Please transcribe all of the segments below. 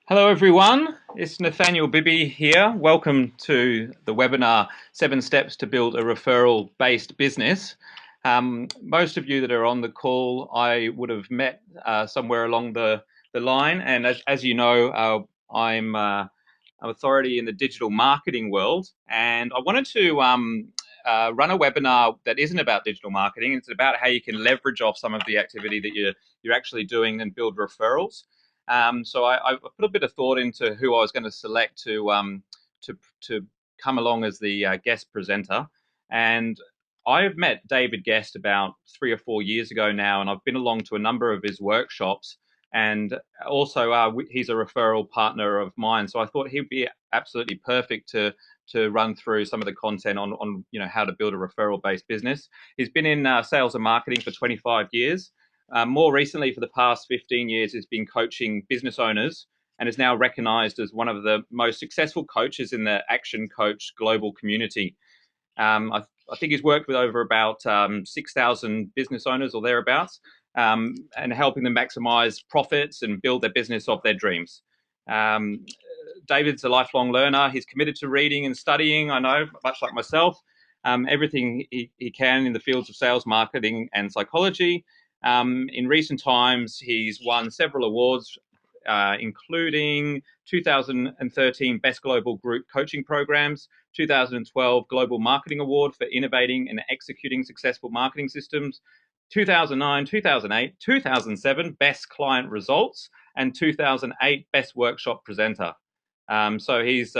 Hello everyone, it's Nathaniel Bibby here. Welcome to the webinar, 7 Steps to Build a Referral-Based Business. Most of you that are on the call, I would have met somewhere along the line. And as you know, I'm an authority in the digital marketing world. And I wanted to run a webinar that isn't about digital marketing. It's about how you can leverage off some of the activity that you're actually doing and build referrals. So I put a bit of thought into who I was going to select to come along as the guest presenter, and I've met David Guest about 3 or 4 years ago now, and I've been along to a number of his workshops, and also he's a referral partner of mine. So I thought he'd be absolutely perfect to run through some of the content on how to build a referral based business. He's been in sales and marketing for 25 years. More recently, for the past 15 years, has been coaching business owners and is now recognized as one of the most successful coaches in the Action Coach global community. I think he's worked with over about 6,000 business owners or thereabouts, and helping them maximize profits and build their business of their dreams. David's a lifelong learner. He's committed to reading and studying, I know, much like myself, everything he can in the fields of sales, marketing, and psychology. In recent times, he's won several awards, including 2013 Best Global Group Coaching Programs, 2012 Global Marketing Award for innovating and executing successful marketing systems, 2009, 2008, 2007 Best Client Results, and 2008 Best Workshop Presenter. So he's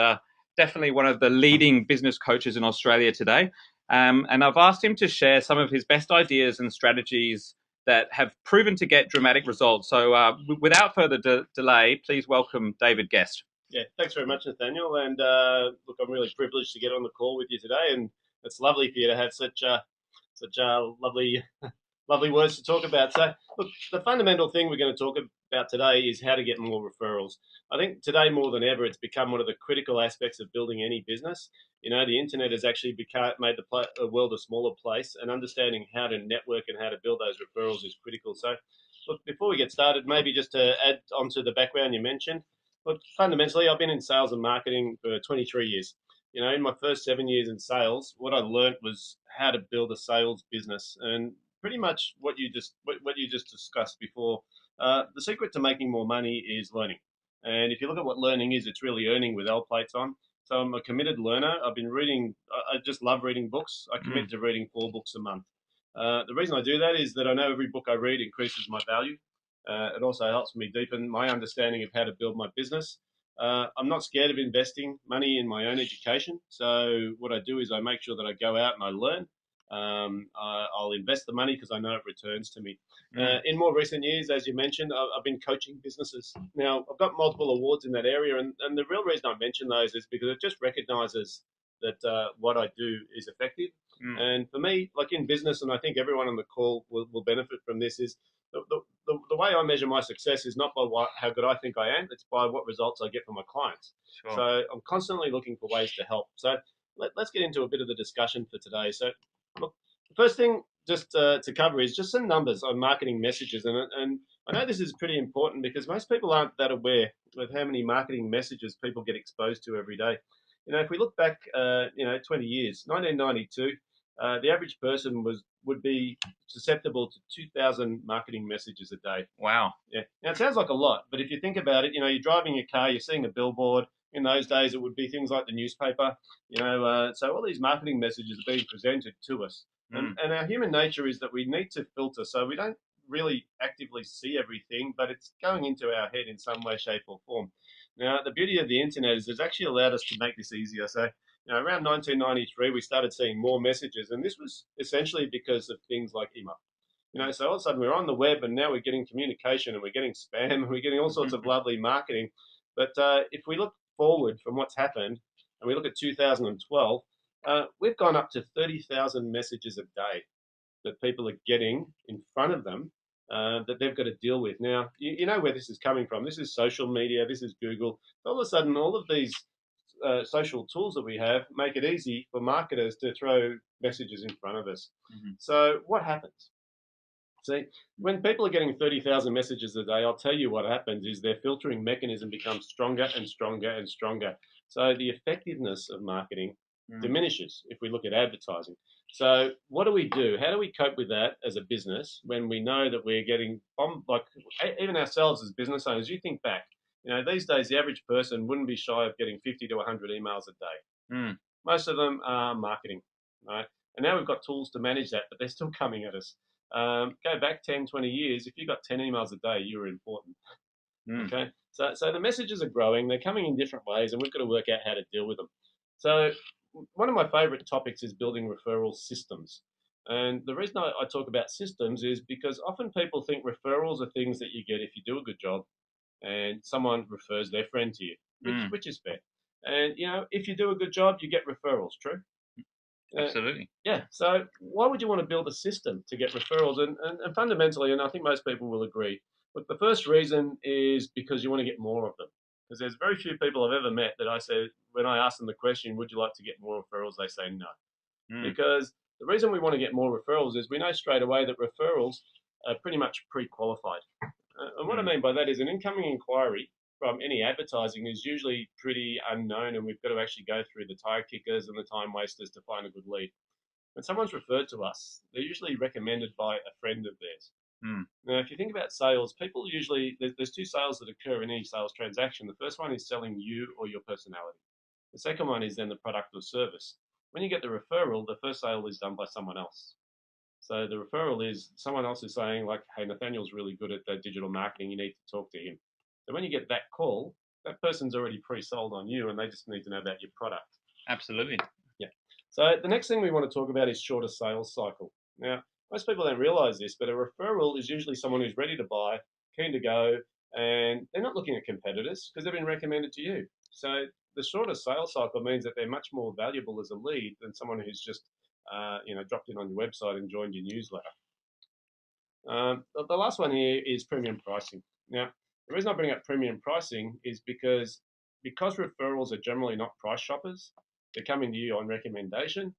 definitely one of the leading business coaches in Australia today. And I've asked him to share some of his best ideas and strategies that have proven to get dramatic results. So without further delay, please welcome David Guest. Yeah, thanks very much, Nathaniel. And look, I'm really privileged to get on the call with you today, and it's lovely for you to have such lovely lovely words to talk about. So, look, the fundamental thing we're going to talk about today is how to get more referrals. I think today more than ever, it's become one of the critical aspects of building any business. You know, the internet has actually made the world a smaller place, and understanding how to network and how to build those referrals is critical. So, look, before we get started, maybe just to add onto the background you mentioned, look, fundamentally, I've been in sales and marketing for 23 years. You know, in my first 7 years in sales, what I learned was how to build a sales business, and pretty much what you just discussed before. The secret to making more money is learning, and if you look at what learning is, it's really earning with L plates on. So I'm a committed learner. I've been reading. I just love reading books. I commit to reading 4 books a month. The reason I do that is that I know every book I read increases my value. It also helps me deepen my understanding of how to build my business. I'm not scared of investing money in my own education. So what I do is I make sure that I go out and I learn. I'll invest the money because I know it returns to me. In more recent years, as you mentioned, I've been coaching businesses. Now, I've got multiple awards in that area, and the real reason I mention those is because it just recognizes that what I do is effective. And for me, like in business, and I think everyone on the call will benefit from this, is the way I measure my success is not by how good I think I am, it's by what results I get from my clients. Sure. So I'm constantly looking for ways to help. So let's get into a bit of the discussion for today. So look, the first thing just to cover is just some numbers on marketing messages. And I know this is pretty important because most people aren't that aware of how many marketing messages people get exposed to every day. You know, if we look back, 20 years, 1992, the average person would be susceptible to 2,000 marketing messages a day. Wow. Yeah. Now, it sounds like a lot, but if you think about it, you know, you're driving your car, you're seeing a billboard. In those days, it would be things like the newspaper, so all these marketing messages are being presented to us. And our human nature is that we need to filter, so we don't really actively see everything, but it's going into our head in some way, shape, or form. Now, the beauty of the internet is it's actually allowed us to make this easier. So, around 1993, we started seeing more messages, and this was essentially because of things like email. So all of a sudden we're on the web, and now we're getting communication, and we're getting spam, and we're getting all sorts of lovely marketing. But if we look forward from what's happened, and we look at 2012, we've gone up to 30,000 messages a day that people are getting in front of them that they've got to deal with. Now, you know where this is coming from. This is social media. This is Google. All of a sudden, all of these social tools that we have make it easy for marketers to throw messages in front of us. So what happens? See, when people are getting 30,000 messages a day, I'll tell you what happens is their filtering mechanism becomes stronger and stronger and stronger. So the effectiveness of marketing diminishes if we look at advertising. So what do we do? How do we cope with that as a business when we know that we're getting bombed? Like even ourselves as business owners, you think back, these days the average person wouldn't be shy of getting 50 to 100 emails a day. Most of them are marketing, right? And now we've got tools to manage that, but they're still coming at us. Go back 10, 20 years, if you got 10 emails a day, you were important. Okay, so the messages are growing, they're coming in different ways, and we've got to work out how to deal with them. So one of my favorite topics is building referral systems. And the reason I talk about systems is because often people think referrals are things that you get if you do a good job and someone refers their friend to you, which is fair. And, if you do a good job, you get referrals, true? Absolutely. Yeah. So why would you want to build a system to get referrals? And fundamentally, and I think most people will agree, but the first reason is because you want to get more of them. Because there's very few people I've ever met that I said, when I ask them the question, would you like to get more referrals? They say no. Because the reason we want to get more referrals is we know straight away that referrals are pretty much pre-qualified. And what I mean by that is an incoming inquiry from any advertising is usually pretty unknown, and we've got to actually go through the tire kickers and the time wasters to find a good lead. When someone's referred to us, they're usually recommended by a friend of theirs. Now, if you think about sales, people usually, there's two sales that occur in any sales transaction. The first one is selling you or your personality. The second one is then the product or service. When you get the referral, the first sale is done by someone else. So the referral is someone else is saying, like, hey, Nathaniel's really good at that digital marketing. You need to talk to him. So when you get that call, that person's already pre-sold on you, and they just need to know about your product. Absolutely. Yeah. So the next thing we want to talk about is shorter sales cycle. Now, most people don't realize this, but a referral is usually someone who's ready to buy, keen to go, and they're not looking at competitors because they've been recommended to you. So the shorter sales cycle means that they're much more valuable as a lead than someone who's just dropped in on your website and joined your newsletter. The last one here is premium pricing. Now, the reason I bring up premium pricing is because referrals are generally not price shoppers. They're coming to you on recommendation.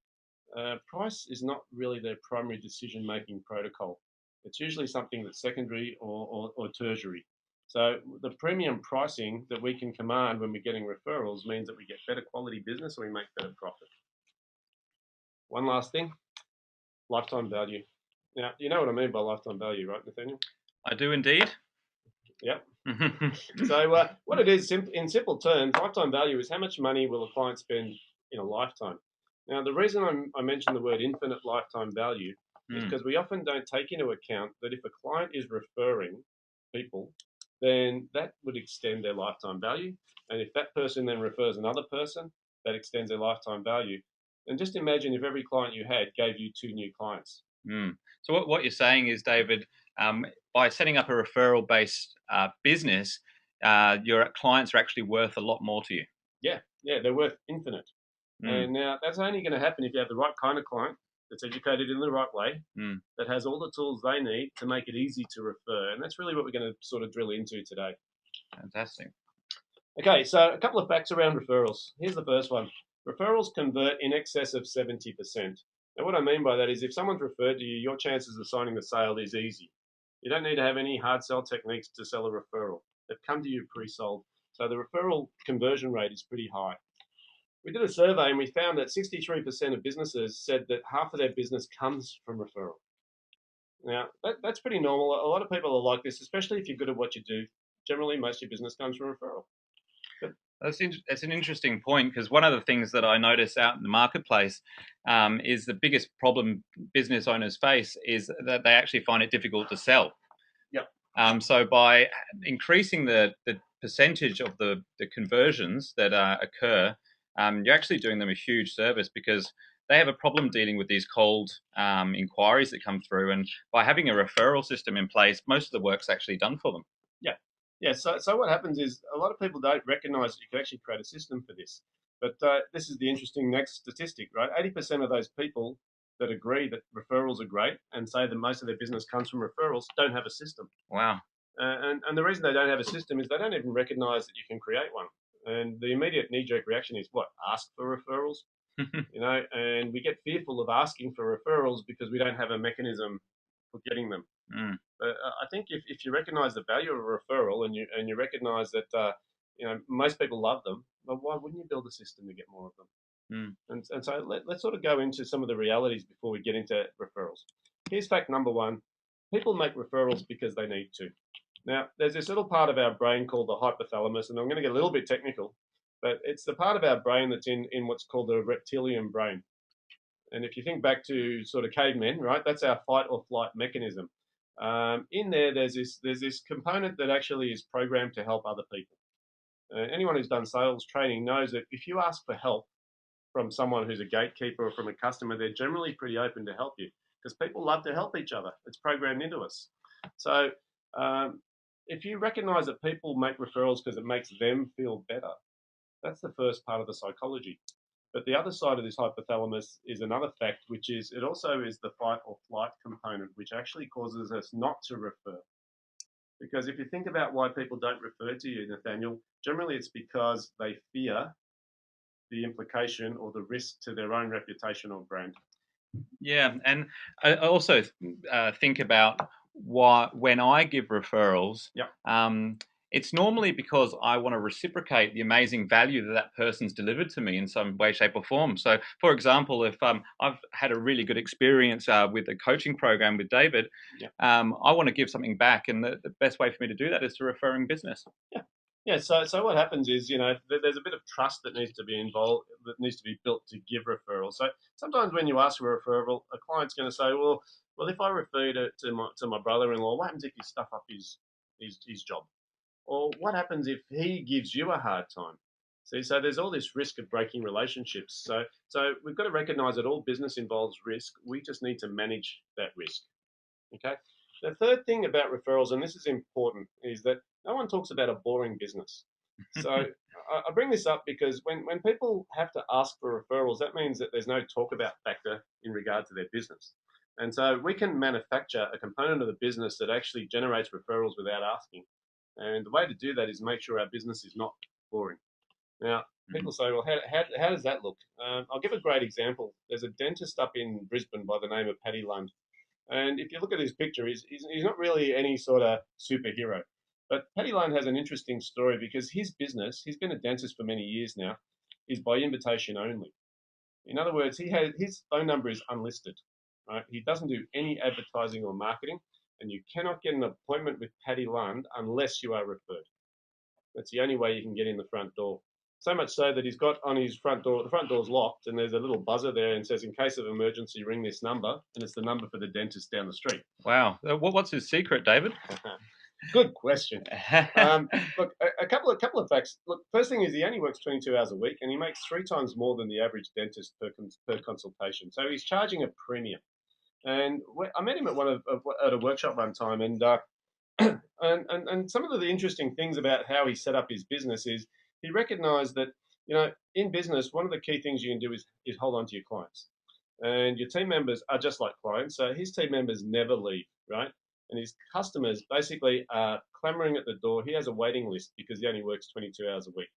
Price is not really their primary decision-making protocol. It's usually something that's secondary or tertiary. So the premium pricing that we can command when we're getting referrals means that we get better quality business and we make better profit. One last thing, lifetime value. Now, you know what I mean by lifetime value, right, Nathaniel? I do indeed. Yep. So what it is, in simple terms, lifetime value is how much money will a client spend in a lifetime. Now, the reason I mention the word infinite lifetime value is because we often don't take into account that if a client is referring people, then that would extend their lifetime value. And if that person then refers another person, that extends their lifetime value. And just imagine if every client you had gave you 2 new clients. So what you're saying is, David, by setting up a referral-based business, your clients are actually worth a lot more to you. Yeah, they're worth infinite. And now that's only going to happen if you have the right kind of client that's educated in the right way, that has all the tools they need to make it easy to refer. And that's really what we're going to sort of drill into today. Fantastic. Okay, so a couple of facts around referrals. Here's the first one. Referrals convert in excess of 70%. Now, what I mean by that is if someone's referred to you, your chances of signing the sale is easy. You don't need to have any hard sell techniques to sell a referral. They've come to you pre-sold. So the referral conversion rate is pretty high. We did a survey and we found that 63% of businesses said that half of their business comes from referral. Now, that's pretty normal. A lot of people are like this, especially if you're good at what you do. Generally, most of your business comes from referral. That's an interesting point, because one of the things that I notice out in the marketplace is the biggest problem business owners face is that they actually find it difficult to sell. Yep. So by increasing the percentage of the conversions that occur, you're actually doing them a huge service, because they have a problem dealing with these cold inquiries that come through. And by having a referral system in place, most of the work's actually done for them. Yeah, so what happens is a lot of people don't recognize that you can actually create a system for this. But this is the interesting next statistic, right? 80% of those people that agree that referrals are great and say that most of their business comes from referrals don't have a system. Wow. And the reason they don't have a system is they don't even recognize that you can create one. And the immediate knee-jerk reaction is what? Ask for referrals? And we get fearful of asking for referrals because we don't have a mechanism for getting them. Mm. But I think if you recognise the value of a referral and you recognise that most people love them, well, why wouldn't you build a system to get more of them? Mm. And so let's sort of go into some of the realities before we get into referrals. Here's fact number one: people make referrals because they need to. Now, there's this little part of our brain called the hypothalamus, and I'm going to get a little bit technical, but it's the part of our brain that's in what's called the reptilian brain. And if you think back to sort of cavemen, right, that's our fight or flight mechanism. In there, there's this component that actually is programmed to help other people. Anyone who's done sales training knows that if you ask for help from someone who's a gatekeeper or from a customer, they're generally pretty open to help you because people love to help each other. It's programmed into us. So if you recognize that people make referrals because it makes them feel better, that's the first part of the psychology. But the other side of this hypothalamus is another fact, which is it also is the fight or flight component, which actually causes us not to refer. Because if you think about why people don't refer to you, Nathaniel, generally it's because they fear the implication or the risk to their own reputation or brand. Yeah, and I also think about why when I give referrals, Yep. it's normally because I want to reciprocate the amazing value that that person's delivered to me in some way, shape, or form. So, for example, if I've had a really good experience with a coaching program with David, Yep. I want to give something back, and the best way for me to do that is to referring business. Yeah. Yeah, so what happens is, there's a bit of trust that needs to be involved, that needs to be built to give referrals. So sometimes when you ask for a referral, a client's going to say, well, if I refer you to my brother-in-law, what happens if you stuff up his job? Or what happens if he gives you a hard time? See, so there's all this risk of breaking relationships. So we've got to recognize that all business involves risk. We just need to manage that risk. Okay. The third thing about referrals, and this is important, is that no one talks about a boring business. So I bring this up because when people have to ask for referrals, that means that there's no talk about factor in regard to their business. And so we can manufacture a component of the business that actually generates referrals without asking. And the way to do that is make sure our business is not boring. Now, people say, well, how does that look? I'll give a great example. There's a dentist up in Brisbane by the name of Paddi Lund. And if you look at his picture, he's not really any sort of superhero. But Paddi Lund has an interesting story because his business, he's been a dentist for many years now, is by invitation only. In other words, his phone number is unlisted. Right? He doesn't do any advertising or marketing, and you cannot get an appointment with Paddi Lund unless you are referred. That's the only way you can get in the front door. So much so that he's got on his front door, the front door's locked, and there's a little buzzer there and says, in case of emergency, ring this number, and it's the number for the dentist down the street. Wow. What's his secret, David? Good question. Look, a couple of facts. Look, first thing is he only works 22 hours a week, and he makes 3 times more than the average dentist per consultation. So he's charging a premium. And I met him at a workshop one time, and and some of the interesting things about how he set up his business is he recognized that in business one of the key things you can do is hold on to your clients, and your team members are just like clients. So his team members never leave, right? And his customers basically are clamoring at the door. He has a waiting list because he only works 22 hours a week.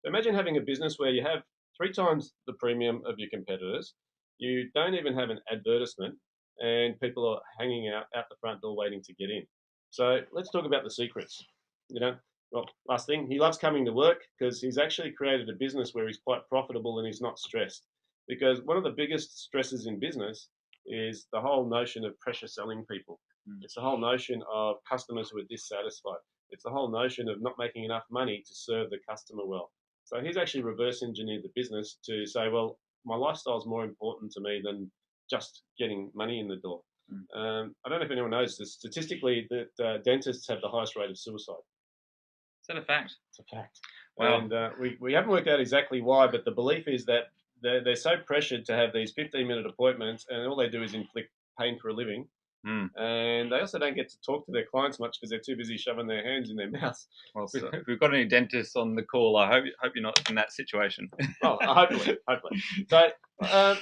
So imagine having a business where you have 3 times the premium of your competitors. You don't even have an advertisement, and people are hanging out the front door waiting to get in. So let's talk about the secrets. Well, last thing, he loves coming to work because he's actually created a business where he's quite profitable and he's not stressed. Because one of the biggest stresses in business is the whole notion of pressure selling people. It's the whole notion of customers who are dissatisfied. It's the whole notion of not making enough money to serve the customer well. So he's actually reverse engineered the business to say, well, my lifestyle is more important to me than just getting money in the door. I don't know if anyone knows this. Statistically, that dentists have the highest rate of suicide. Is that a fact? It's a fact. Wow. And we haven't worked out exactly why, but the belief is that they're so pressured to have these 15-minute appointments, and all they do is inflict pain for a living. And they also don't get to talk to their clients much because they're too busy shoving their hands in their mouths. Well, if we've got any dentists on the call, I hope you're not in that situation. Well, hopefully. So,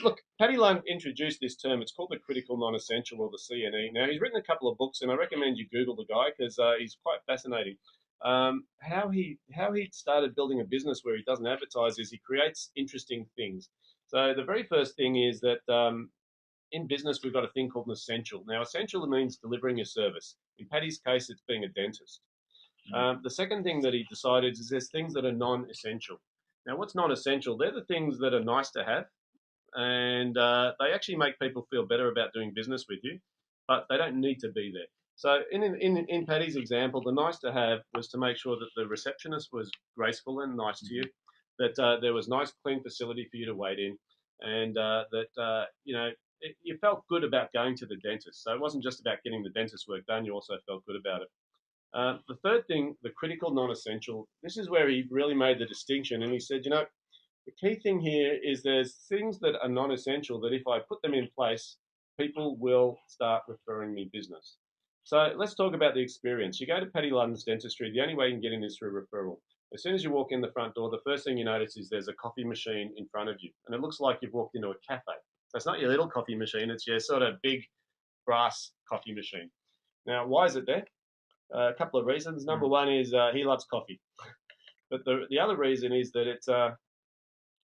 look, Paddi Lund introduced this term. It's called the critical non-essential, or the C.N.E. Now, he's written a couple of books, and I recommend you Google the guy because he's quite fascinating. How he started building a business where he doesn't advertise is he creates interesting things. So the very first thing is that in business, we've got a thing called an essential. Now, essential means delivering a service. In Paddy's case, it's being a dentist. The second thing that he decided is there's things that are non-essential. Now, what's non-essential? They're the things that are nice to have, and they actually make people feel better about doing business with you, but they don't need to be there. So in Paddy's example, the nice to have was to make sure that the receptionist was graceful and nice to you, that there was nice, clean facility for you to wait in, and that you felt good about going to the dentist. So it wasn't just about getting the dentist work done; you also felt good about it. The third thing, the critical non-essential, this is where he really made the distinction, and he said, the key thing here is there's things that are non-essential that if I put them in place, people will start referring me business. So let's talk about the experience. You go to Paddi Lund's dentistry, the only way you can get in is through referral. As soon as you walk in the front door, the first thing you notice is there's a coffee machine in front of you, and it looks like you've walked into a cafe. So it's not your little coffee machine, it's your sort of big brass coffee machine. Now, why is it there? A couple of reasons. Number one is he loves coffee. But the other reason is that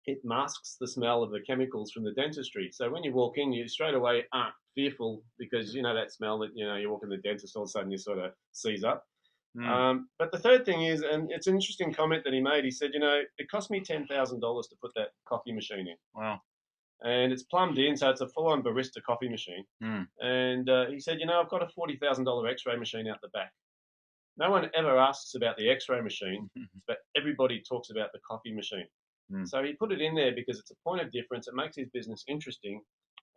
it masks the smell of the chemicals from the dentistry. So when you walk in, you straight away aren't fearful because you know that smell that you walk in the dentist, all of a sudden you sort of seize up. But the third thing is, and it's an interesting comment that he made. He said, it cost me $10,000 to put that coffee machine in. Wow. And it's plumbed in, so it's a full-on barista coffee machine. And he said, I've got a $40,000 X-ray machine out the back. No one ever asks about the X-ray machine, but everybody talks about the coffee machine. So he put it in there because it's a point of difference. It makes his business interesting,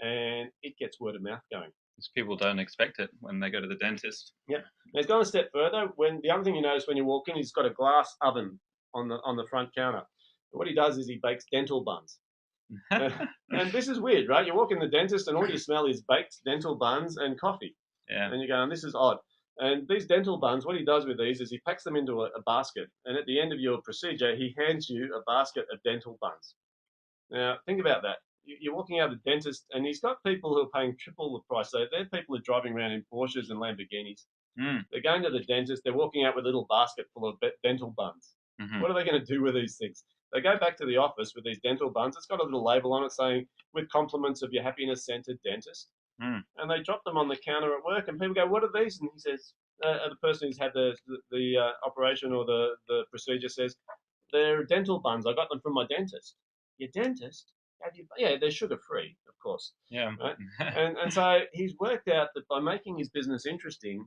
and it gets word of mouth going. Because people don't expect it when they go to the dentist. Yeah. Now, he's gone a step further. The other thing you notice when you walk in, he's got a glass oven on the front counter. And what he does is he bakes dental buns. And this is weird, right? You walk in the dentist, and all you smell is baked dental buns and coffee. Yeah. And you're going, this is odd. And these dental buns, what he does with these is he packs them into a basket. And at the end of your procedure, he hands you a basket of dental buns. Now, think about that. You're walking out of the dentist, and he's got people who are paying triple the price. So they're people who are driving around in Porsches and Lamborghinis. They're going to the dentist. They're walking out with a little basket full of dental buns. What are they going to do with these things? They go back to the office with these dental buns. It's got a little label on it saying, with compliments of your happiness-centered dentist. And they drop them on the counter at work, and people go, what are these? And he says, the person who's had the operation or the procedure says, they're dental buns. I got them from my dentist. Your dentist? Yeah, they're sugar-free, of course. Yeah. Right? and so he's worked out that by making his business interesting,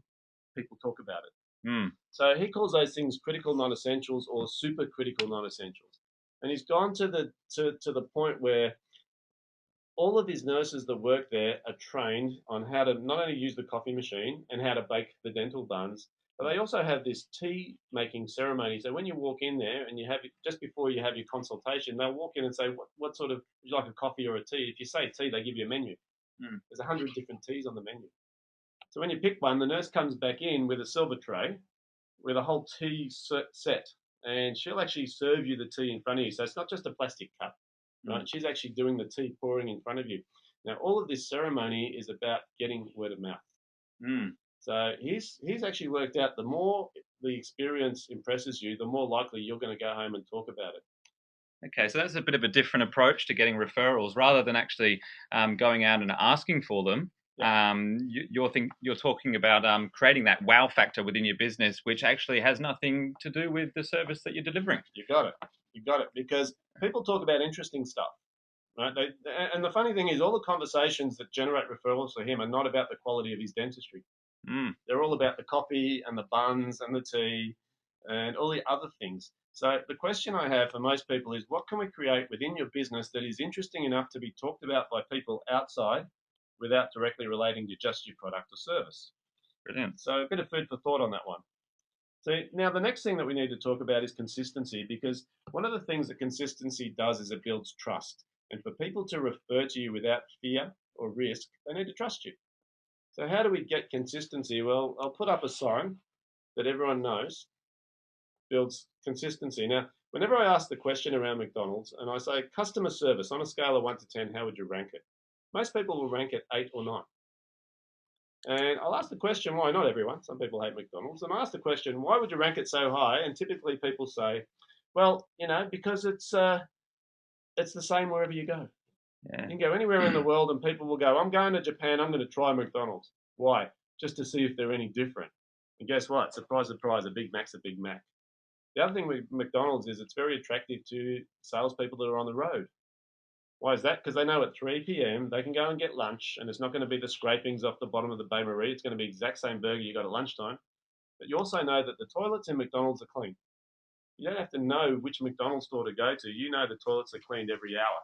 people talk about it. So he calls those things critical non-essentials or super critical non-essentials. And he's gone to the point where all of his nurses that work there are trained on how to not only use the coffee machine and how to bake the dental buns, but they also have this tea making ceremony. So when you walk in there and just before you have your consultation, they'll walk in and say, what sort of, would you like a coffee or a tea? If you say tea, they give you a menu. There's 100 different teas on the menu. So when you pick one, the nurse comes back in with a silver tray with a whole tea set, and she'll actually serve you the tea in front of you. So it's not just a plastic cup. Right? She's actually doing the tea pouring in front of you. Now, all of this ceremony is about getting word of mouth. So he's actually worked out the more the experience impresses you, the more likely you're going to go home and talk about it. Okay, so that's a bit of a different approach to getting referrals rather than actually going out and asking for them. You're talking about creating that wow factor within your business, which actually has nothing to do with the service that you're delivering. You got it, because people talk about interesting stuff, right? And the funny thing is, all the conversations that generate referrals for him are not about the quality of his dentistry. They're all about the coffee and the buns and the tea and all the other things. So the question I have for most people is, what can we create within your business that is interesting enough to be talked about by people outside without directly relating to just your product or service? Brilliant. So a bit of food for thought on that one. So now the next thing that we need to talk about is consistency, because one of the things that consistency does is it builds trust. And for people to refer to you without fear or risk, they need to trust you. So how do we get consistency? Well, I'll put up a sign that everyone knows builds consistency. Now, whenever I ask the question around McDonald's and I say customer service on a scale of 1 to 10, how would you rank it? Most people will rank it 8 or 9. And I'll ask the question, why? Not everyone. Some people hate McDonald's. And I ask the question, why would you rank it so high? And typically people say, well, because it's the same wherever you go. Yeah. You can go anywhere in the world and people will go, I'm going to Japan, I'm going to try McDonald's. Why? Just to see if they're any different. And guess what? Surprise, surprise, a Big Mac's a Big Mac. The other thing with McDonald's is it's very attractive to salespeople that are on the road. Why is that? Because they know at 3 p.m. they can go and get lunch, and it's not going to be the scrapings off the bottom of the Bain Marie. It's going to be the exact same burger you got at lunchtime. But you also know that the toilets in McDonald's are clean. You don't have to know which McDonald's store to go to. You know the toilets are cleaned every hour.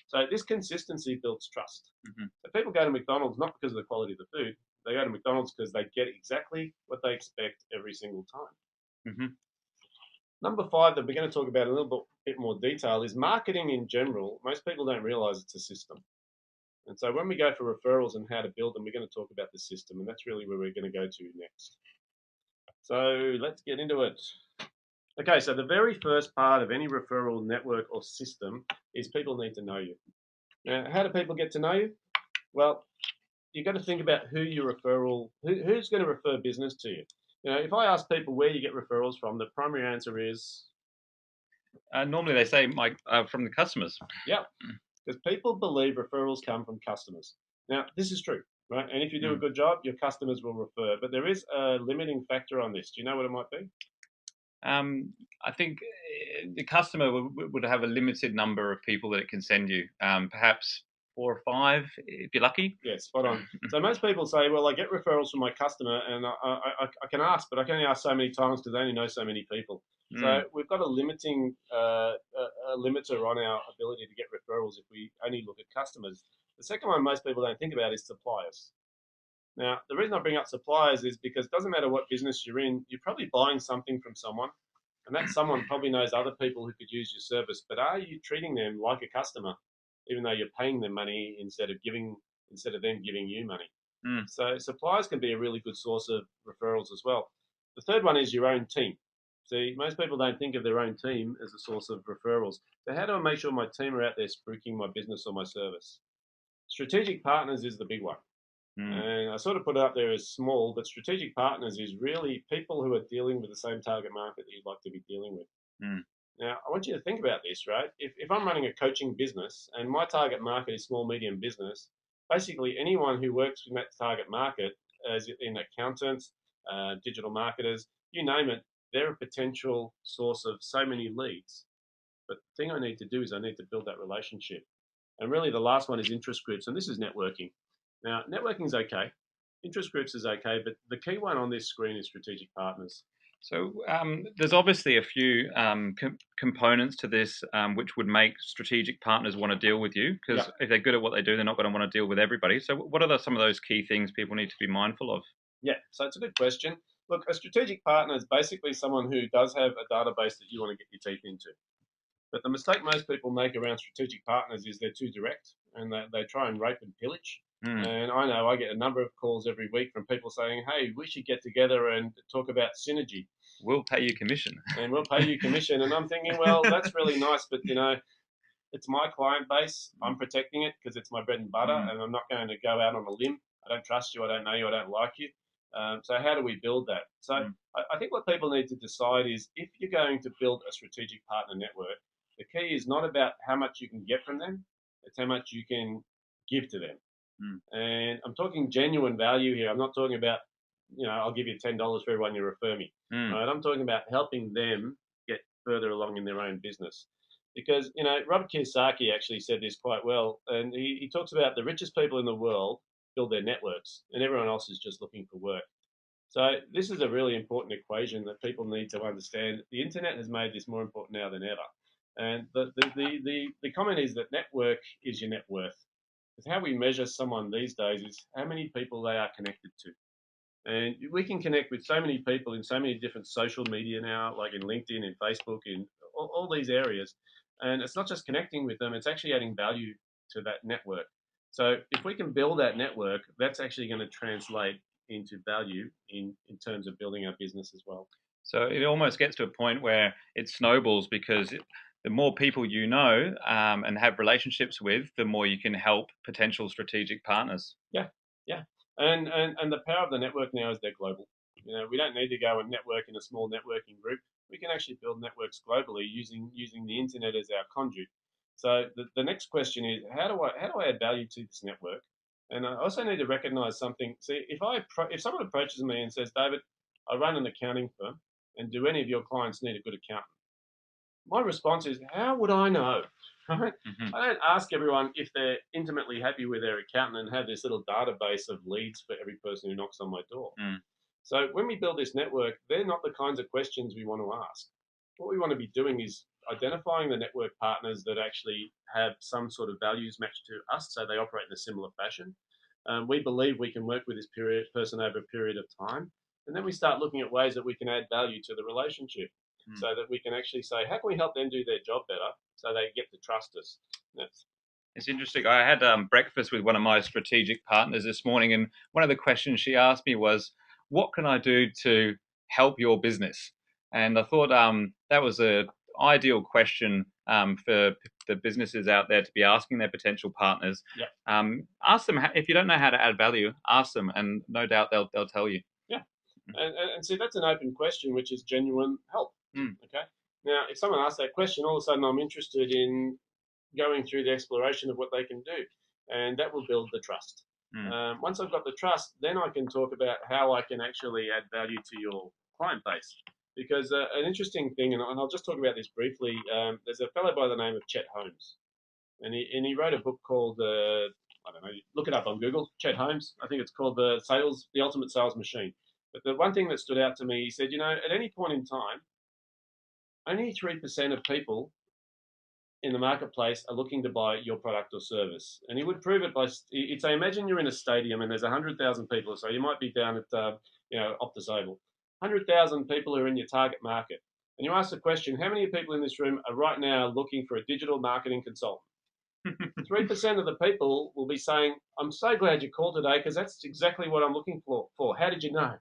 So this consistency builds trust. Mm-hmm. So people go to McDonald's not because of the quality of the food. They go to McDonald's because they get exactly what they expect every single time. Mm-hmm. Number 5 that we're going to talk about in a little bit more detail is marketing in general. Most people don't realize it's a system. And so when we go for referrals and how to build them, we're going to talk about the system, and that's really where we're going to go to next. So let's get into it. Okay, so the very first part of any referral network or system is people need to know you. Now, how do people get to know you? Well, you've got to think about who's going to refer business to you. You know, if I ask people where you get referrals from, the primary answer is Normally they say from the customers. yeah, because people believe referrals come from customers. Now, this is true, right? And if you do a good job, your customers will refer. But there is a limiting factor on this. Do you know what it might be? I think the customer would have a limited number of people that it can send you, perhaps 4 or 5 if you're lucky. Yeah, spot on. So most people say, well, I get referrals from my customer, and I can ask, but I can only ask so many times because they only know so many people. So we've got a limiting a limiter on our ability to get referrals if we only look at customers. The second one most people don't think about is suppliers. Now, the reason I bring up suppliers is because it doesn't matter what business you're in, you're probably buying something from someone, and that someone probably knows other people who could use your service. But are you treating them like a customer, even though you're paying them money instead of them giving you money? So suppliers can be a really good source of referrals as well. The third one is your own team. See, most people don't think of their own team as a source of referrals. So how do I make sure my team are out there spruiking my business or my service? Strategic partners is the big one. And I sort of put it up there as small, but strategic partners is really people who are dealing with the same target market that you'd like to be dealing with. Now, I want you to think about this, right? If I'm running a coaching business and my target market is small, medium business, basically anyone who works in that target market, as in accountants, digital marketers, you name it, they're a potential source of so many leads. But the thing I need to do is I need to build that relationship. And really the last one is interest groups, and this is networking. Now, networking is okay. Interest groups is okay, but the key one on this screen is strategic partners. So there's obviously a few components to this which would make strategic partners want to deal with you, because if they're good at what they do, they're not going to want to deal with everybody. So what are some of those key things people need to be mindful of? Yeah, so it's a good question. Look, a strategic partner is basically someone who does have a database that you want to get your teeth into. But the mistake most people make around strategic partners is they're too direct and they try and rape and pillage. And I know I get a number of calls every week from people saying, hey, we should get together and talk about synergy. We'll pay you commission. And we'll pay you commission. And I'm thinking, well, that's really nice, but you know, it's my client base. I'm protecting it because it's my bread and butter, and I'm not going to go out on a limb. I don't trust you. I don't know you. I don't like you. So how do we build that? So I think what people need to decide is if you're going to build a strategic partner network, the key is not about how much you can get from them, it's how much you can give to them. And I'm talking genuine value here. I'm not talking about, you know, I'll give you $10 for everyone you refer me. Right? I'm talking about helping them get further along in their own business. Because, you know, Robert Kiyosaki actually said this quite well. And he talks about the richest people in the world build their networks and everyone else is just looking for work. So this is a really important equation that people need to understand. The internet has made this more important now than ever. And the comment is that network is your net worth. Because how we measure someone these days is how many people they are connected to. And we can connect with so many people in so many different social media now, like in LinkedIn, in Facebook, in all these areas. And it's not just connecting with them, it's actually adding value to that network. So if we can build that network, that's actually going to translate into value in terms of building our business as well. So it almost gets to a point where it snowballs because the more people you know and have relationships with, the more you can help potential strategic partners. Yeah. And the power of the network now is they're global. You know, we don't need to go and network in a small networking group. We can actually build networks globally using the internet as our conduit. So the next question is, how do I add value to this network? And I also need to recognize something. See, if someone approaches me and says, David, I run an accounting firm, and do any of your clients need a good accountant? My response is, how would I know? Right? Mm-hmm. I don't ask everyone if they're intimately happy with their accountant and have this little database of leads for every person who knocks on my door. Mm. So when we build this network, they're not the kinds of questions we want to ask. What we want to be doing is identifying the network partners that actually have some sort of values matched to us, so they operate in a similar fashion. We believe we can work with this person over a period of time, and then we start looking at ways that we can add value to the relationship, so that we can actually say, how can we help them do their job better, so they get to trust us. It's interesting. I had breakfast with one of my strategic partners this morning, and one of the questions she asked me was, "What can I do to help your business?" And I thought that was an ideal question for the businesses out there to be asking their potential partners. Yeah. Ask them if you don't know how to add value. Ask them, and no doubt they'll tell you. Yeah, and see, that's an open question, which is genuine help. Mm. Okay. Now, if someone asks that question, all of a sudden I'm interested in going through the exploration of what they can do, and that will build the trust. Once I've got the trust, then I can talk about how I can actually add value to your client base. Because an interesting thing, and I'll just talk about this briefly. There's a fellow by the name of Chet Holmes, and he wrote a book called I don't know. Look it up on Google. Chet Holmes. I think it's called the Ultimate Sales Machine. But the one thing that stood out to me, he said, at any point in time, only 3% of people in the marketplace are looking to buy your product or service. And he would prove it by, he'd say, imagine you're in a stadium and there's 100,000 people. So you might be down at, Optus Oval. 100,000 people are in your target market. And you ask the question, how many people in this room are right now looking for a digital marketing consultant? 3% of the people will be saying, I'm so glad you called today because that's exactly what I'm looking for. How did you know?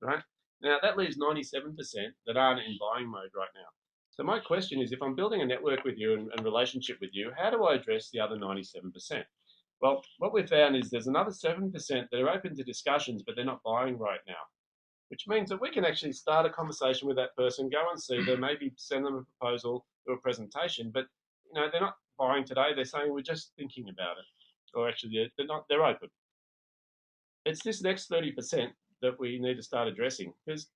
Right? Now, that leaves 97% that aren't in buying mode right now. So my question is, if I'm building a network with you and relationship with you, how do I address the other 97%? Well, what we've found is there's another 7% that are open to discussions, but they're not buying right now, which means that we can actually start a conversation with that person, go and see them, maybe send them a proposal or a presentation, but they're not buying today. They're saying we're just thinking about it, or actually they're open. It's this next 30% that we need to start addressing, because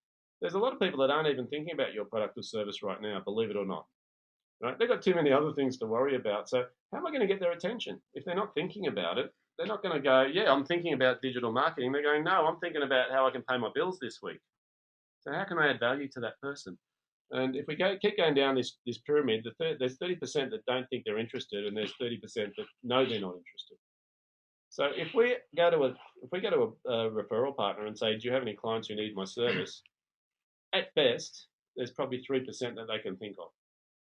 there's a lot of people that aren't even thinking about your product or service right now, believe it or not. Right? They've got too many other things to worry about. So how am I going to get their attention? If they're not thinking about it, they're not going to go, yeah, I'm thinking about digital marketing. They're going, no, I'm thinking about how I can pay my bills this week. So how can I add value to that person? And if we keep going down this pyramid, there's 30% that don't think they're interested, and there's 30% that know they're not interested. So if we go to a referral partner and say, do you have any clients who need my service? At best, there's probably 3% that they can think of,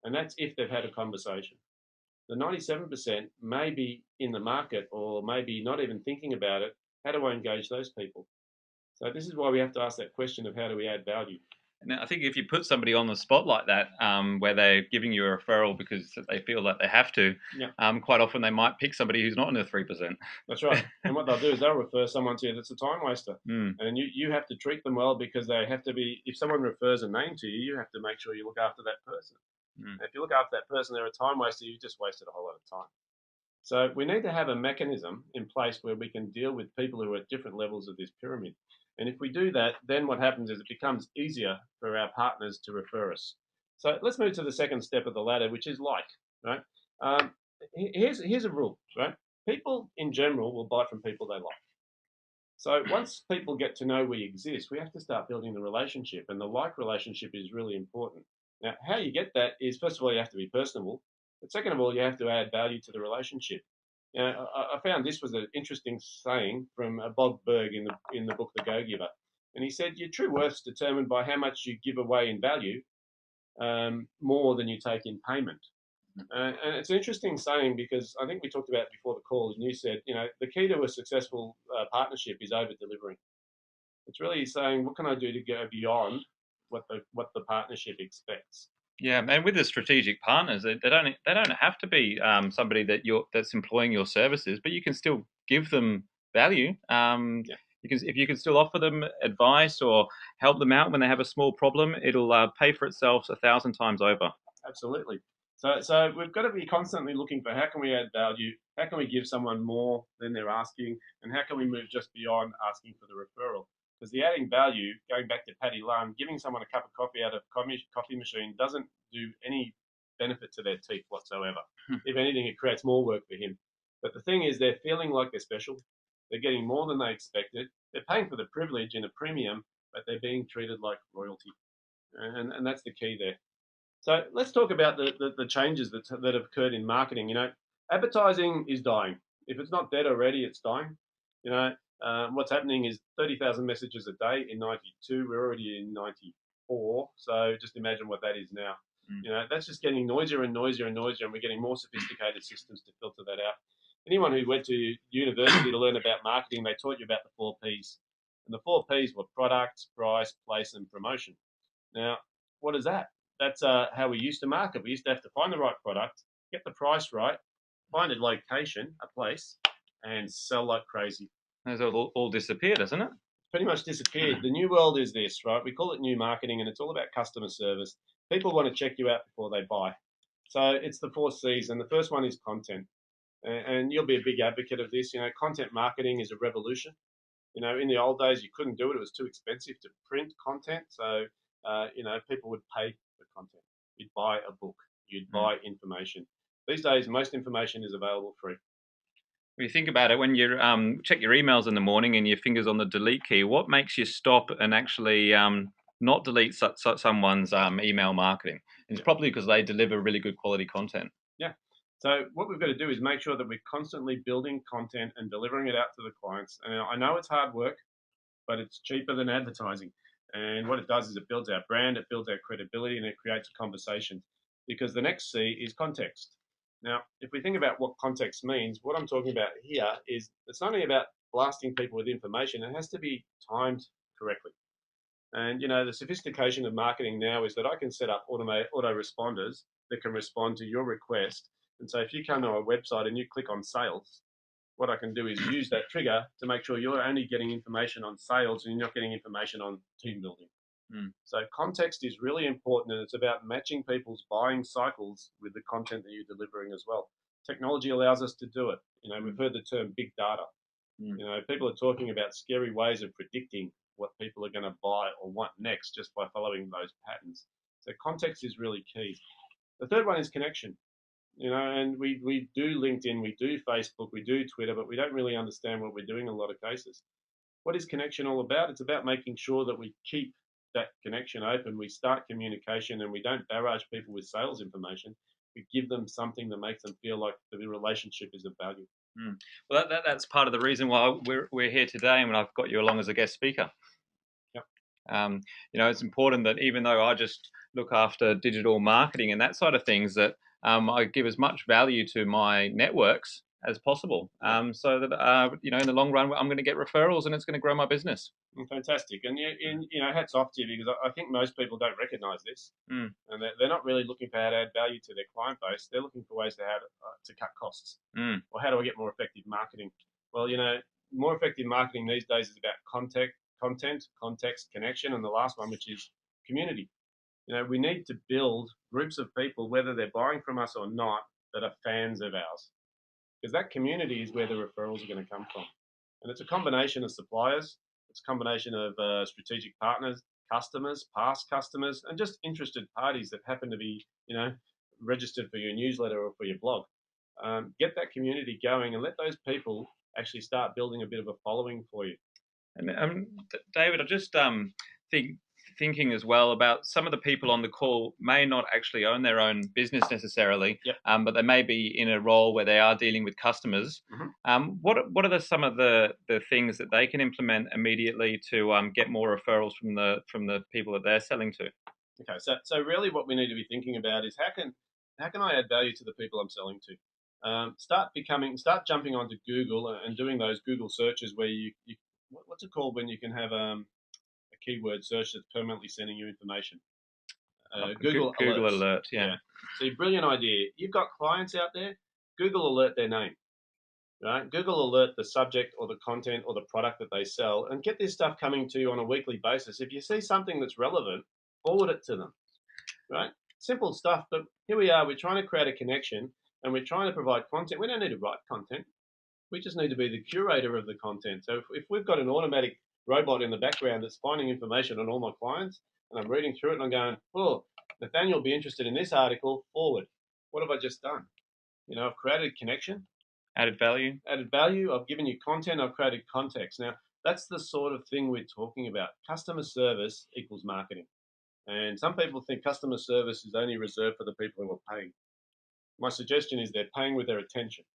and that's if they've had a conversation. The 97% may be in the market or maybe not even thinking about it. How do I engage those people? So this is why we have to ask that question of how do we add value. And I think if you put somebody on the spot like that, where they're giving you a referral because they feel that they have to, quite often they might pick somebody who's not in the 3%. That's right. And what they'll do is they'll refer someone to you that's a time waster. Mm. And you have to treat them well, because they have to be, if someone refers a name to you, you have to make sure you look after that person. Mm. If you look after that person, they're a time waster, you've just wasted a whole lot of time. So we need to have a mechanism in place where we can deal with people who are at different levels of this pyramid. And if we do that, then what happens is it becomes easier for our partners to refer us. So let's move to the second step of the ladder, which is like, right? Here's a rule, right? People in general will buy from people they like. So once people get to know we exist, we have to start building the relationship, and the like relationship is really important. Now, how you get that is, first of all, you have to be personable, but second of all, you have to add value to the relationship. I found this was an interesting saying from Bob Berg in the book The Go Giver, and he said, "Your true worth is determined by how much you give away in value, more than you take in payment." And it's an interesting saying, because I think we talked about it before the call, and you said, the key to a successful partnership is over delivering. It's really saying, what can I do to go beyond what the partnership expects? Yeah, and with the strategic partners, they don't have to be somebody that's employing your services, but you can still give them value. If you can still offer them advice or help them out when they have a small problem, it'll pay for itself 1,000 times over. Absolutely. So we've got to be constantly looking for how can we add value, how can we give someone more than they're asking, and how can we move just beyond asking for the referral. Because the adding value, going back to Paddi Lund, giving someone a cup of coffee out of a coffee machine doesn't do any benefit to their teeth whatsoever. If anything, it creates more work for him. But the thing is, they're feeling like they're special. They're getting more than they expected. They're paying for the privilege in a premium, but they're being treated like royalty. And that's the key there. So let's talk about the changes that have occurred in marketing. Advertising is dying. If it's not dead already, it's dying. What's happening is 30,000 messages a day in 92. We're already in 94. So just imagine what that is now. That's just getting noisier and noisier and noisier, and we're getting more sophisticated systems to filter that out. Anyone who went to university to learn about marketing, they taught you about the 4 Ps. And the 4 Ps were product, price, place, and promotion. Now, what is that? That's how we used to market. We used to have to find the right product, get the price right, find a location, a place, and sell like crazy. It's all disappeared, hasn't it? Pretty much disappeared. The new world is this, right? We call it new marketing, and it's all about customer service. People want to check you out before they buy. So it's the 4 Cs, and the first one is content. And you'll be a big advocate of this. Content marketing is a revolution. In the old days, you couldn't do it. It was too expensive to print content. So, people would pay for content. You'd buy a book. You'd buy information. These days, most information is available free. When you think about it, when you check your emails in the morning and your finger's on the delete key, what makes you stop and actually not delete someone's email marketing? It's probably because they deliver really good quality content. Yeah. So what we've got to do is make sure that we're constantly building content and delivering it out to the clients. And I know it's hard work, but it's cheaper than advertising. And what it does is it builds our brand, it builds our credibility, and it creates a conversation. Because the next C is context. Now, if we think about what context means, what I'm talking about here is it's not only about blasting people with information, it has to be timed correctly. And the sophistication of marketing now is that I can set up autoresponders that can respond to your request. And so if you come to a website and you click on sales, what I can do is use that trigger to make sure you're only getting information on sales and you're not getting information on team building. So context is really important, and it's about matching people's buying cycles with the content that you're delivering as well. Technology allows us to do it. We've heard the term big data. People are talking about scary ways of predicting what people are going to buy or want next just by following those patterns. So context is really key. The third one is connection. And we do LinkedIn, we do Facebook, we do Twitter, but we don't really understand what we're doing in a lot of cases. What is connection all about? It's about making sure that we keep that connection open, we start communication, and we don't barrage people with sales information. We give them something that makes them feel like the relationship is of value. Well, that's part of the reason why we're here today, and I've got you along as a guest speaker. Yep. It's important that even though I just look after digital marketing and that side of things, that I give as much value to my networks as possible, so that in the long run I'm going to get referrals and it's going to grow my business. Fantastic, and hats off to you, because I think most people don't recognise this, and they're not really looking for how to add value to their client base. They're looking for ways to cut costs, or how do I get more effective marketing? Well, more effective marketing these days is about content, context, connection, and the last one, which is community. We need to build groups of people, whether they're buying from us or not, that are fans of ours. Because that community is where the referrals are going to come from. And it's a combination of suppliers, it's a combination of strategic partners, customers, past customers, and just interested parties that happen to be, registered for your newsletter or for your blog. Get that community going and let those people actually start building a bit of a following for you. And David, I just thinking as well about some of the people on the call may not actually own their own business necessarily, but they may be in a role where they are dealing with customers. What are some of the things that they can implement immediately to get more referrals from the people that they're selling to? Okay, so really what we need to be thinking about is how can I add value to the people I'm selling to? Start jumping onto Google and doing those Google searches where you what's it called when you can have a keyword search that's permanently sending you information? Google Alert, yeah. So brilliant idea. You've got clients out there, Google Alert their name, right? Google Alert the subject or the content or the product that they sell, and get this stuff coming to you on a weekly basis. If you see something that's relevant, forward it to them, right? Simple stuff, but here we are. We're trying to create a connection, and we're trying to provide content. We don't need to write content. We just need to be the curator of the content. So if we've got an automatic robot in the background that's finding information on all my clients, and I'm reading through it and I'm going, oh, Nathaniel will be interested in this article, forward. What have I just done? I've created a connection. Added value. Added value. I've given you content. I've created context. Now, that's the sort of thing we're talking about. Customer service equals marketing. And some people think customer service is only reserved for the people who are paying. My suggestion is they're paying with their attention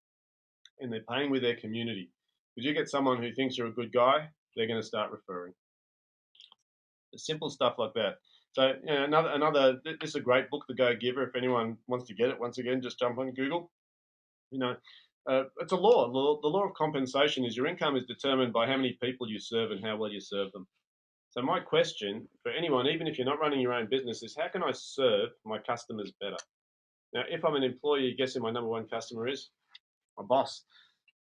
and they're paying with their community. If you get someone who thinks you're a good guy, they're going to start referring. The simple stuff like that. So this is a great book, The Go Giver. If anyone wants to get it, once again, just jump on Google. It's a law. The law of compensation is your income is determined by how many people you serve and how well you serve them. So my question for anyone, even if you're not running your own business, is how can I serve my customers better? Now, if I'm an employee, guess who my number one customer is? My boss.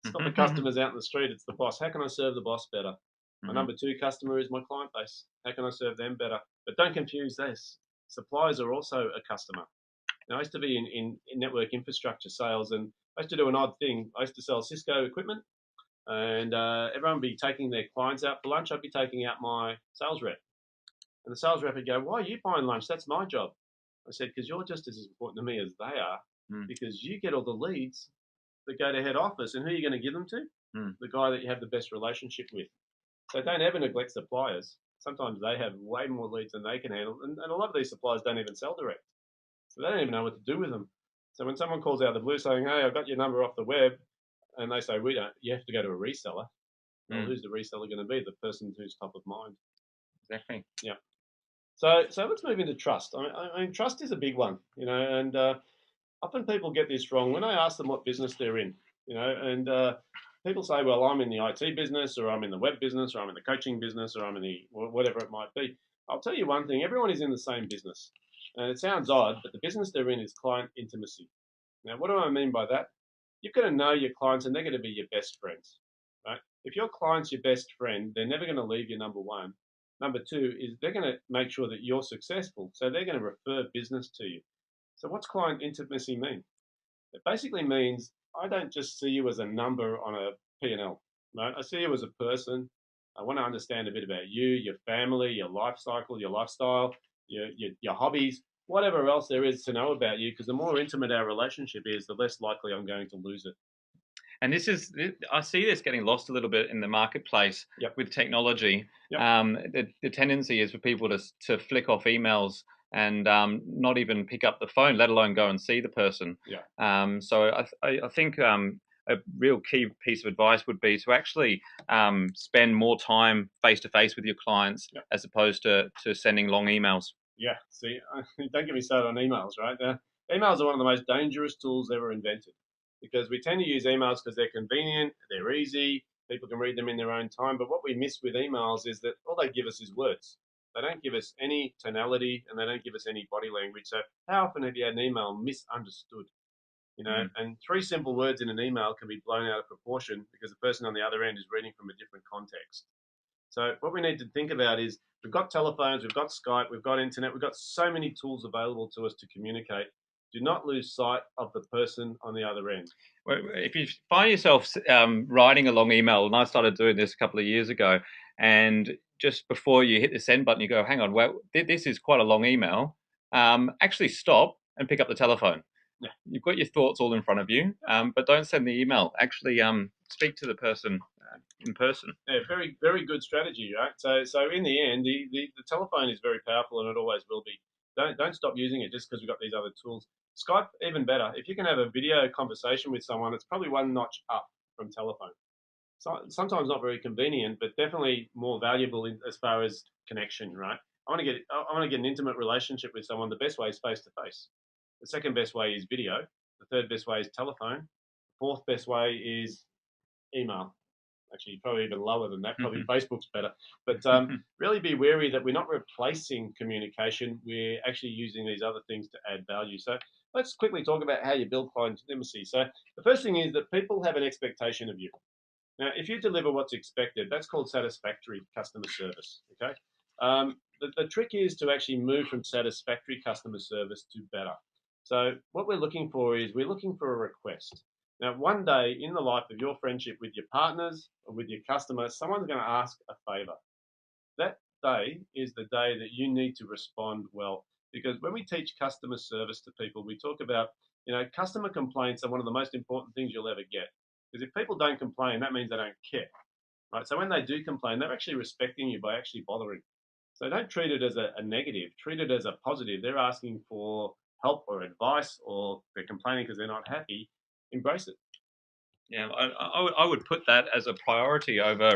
It's not the customers out in the street, it's the boss. How can I serve the boss better? My number two customer is my client base. How can I serve them better? But don't confuse this. Suppliers are also a customer. Now, I used to be in network infrastructure sales, and I used to do an odd thing. I used to sell Cisco equipment, and everyone would be taking their clients out for lunch. I'd be taking out my sales rep. And the sales rep would go, why are you buying lunch? That's my job. I said, because you're just as important to me as they are, because you get all the leads that go to head office, and who are you going to give them to? The guy that you have the best relationship with. So don't ever neglect suppliers. Sometimes they have way more leads than they can handle, and a lot of these suppliers don't even sell direct. So they don't even know what to do with them. So when someone calls out of the blue saying, hey, I've got your number off the web, and they say, we don't, you have to go to a reseller. Well, who's the reseller going to be? The person who's top of mind. Exactly. Yeah. So let's move into trust. I mean, trust is a big one, and often people get this wrong. When I ask them what business they're in, and people say, well, I'm in the IT business, or I'm in the web business, or I'm in the coaching business, or I'm in the whatever it might be. I'll tell you one thing, everyone is in the same business. And it sounds odd, but the business they're in is client intimacy. Now, what do I mean by that? You've got to know your clients and they're going to be your best friends, right? If your client's your best friend, they're never going to leave you, number one. Number two is they're going to make sure that you're successful. So they're going to refer business to you. So what's client intimacy mean? It basically means I don't just see you as a number on a P&L, right? I see you as a person. I want to understand a bit about you, your family, your life cycle, your lifestyle, your hobbies, whatever else there is to know about you, because the more intimate our relationship is, the less likely I'm going to lose it. And I see this getting lost a little bit in the marketplace with technology. The tendency is for people to flick off emails and not even pick up the phone, let alone go and see the person. So I think a real key piece of advice would be to actually spend more time face-to-face with your clients as opposed to sending long emails. Yeah, see, don't get me started on emails, right? Emails are one of the most dangerous tools ever invented because we tend to use emails because they're convenient, they're easy, people can read them in their own time. But what we miss with emails is that all they give us is words. They don't give us any tonality and they don't give us any body language. So how often have you had an email misunderstood? And three simple words in an email can be blown out of proportion because the person on the other end is reading from a different context. So what we need to think about is we've got telephones, we've got Skype, we've got internet, we've got so many tools available to us to communicate. Do not lose sight of the person on the other end. Well, if you find yourself writing a long email, and I started doing this a couple of years ago, and just before you hit the send button, you go, hang on, well, this is quite a long email. Actually stop and pick up the telephone. Yeah. You've got your thoughts all in front of you, but don't send the email. Actually speak to the person in person. Yeah, very, very good strategy, right? So in the end, the telephone is very powerful and it always will be. Don't stop using it just because we've got these other tools. Skype, even better. If you can have a video conversation with someone, it's probably one notch up from telephone. So, sometimes not very convenient, but definitely more valuable as far as connection, right? I want to get an intimate relationship with someone. The best way is face to face. The second best way is video. The third best way is telephone. The fourth best way is email. Actually, probably even lower than that. Probably Facebook's better. But really be wary that we're not replacing communication. We're actually using these other things to add value. So let's quickly talk about how you build client intimacy. So the first thing is that people have an expectation of you. Now, if you deliver what's expected, that's called satisfactory customer service. Okay. the trick is to actually move from satisfactory customer service to better. So what we're looking for is we're looking for a request. Now, one day in the life of your friendship with your partners or with your customers, someone's going to ask a favor. That day is the day that you need to respond well. Because when we teach customer service to people, we talk about, customer complaints are one of the most important things you'll ever get. Because if people don't complain, that means they don't care, right? So when they do complain, they're actually respecting you by actually bothering. So don't treat it as a negative, treat it as a positive. They're asking for help or advice, or they're complaining because they're not happy. Embrace it. Yeah, I would put that as a priority over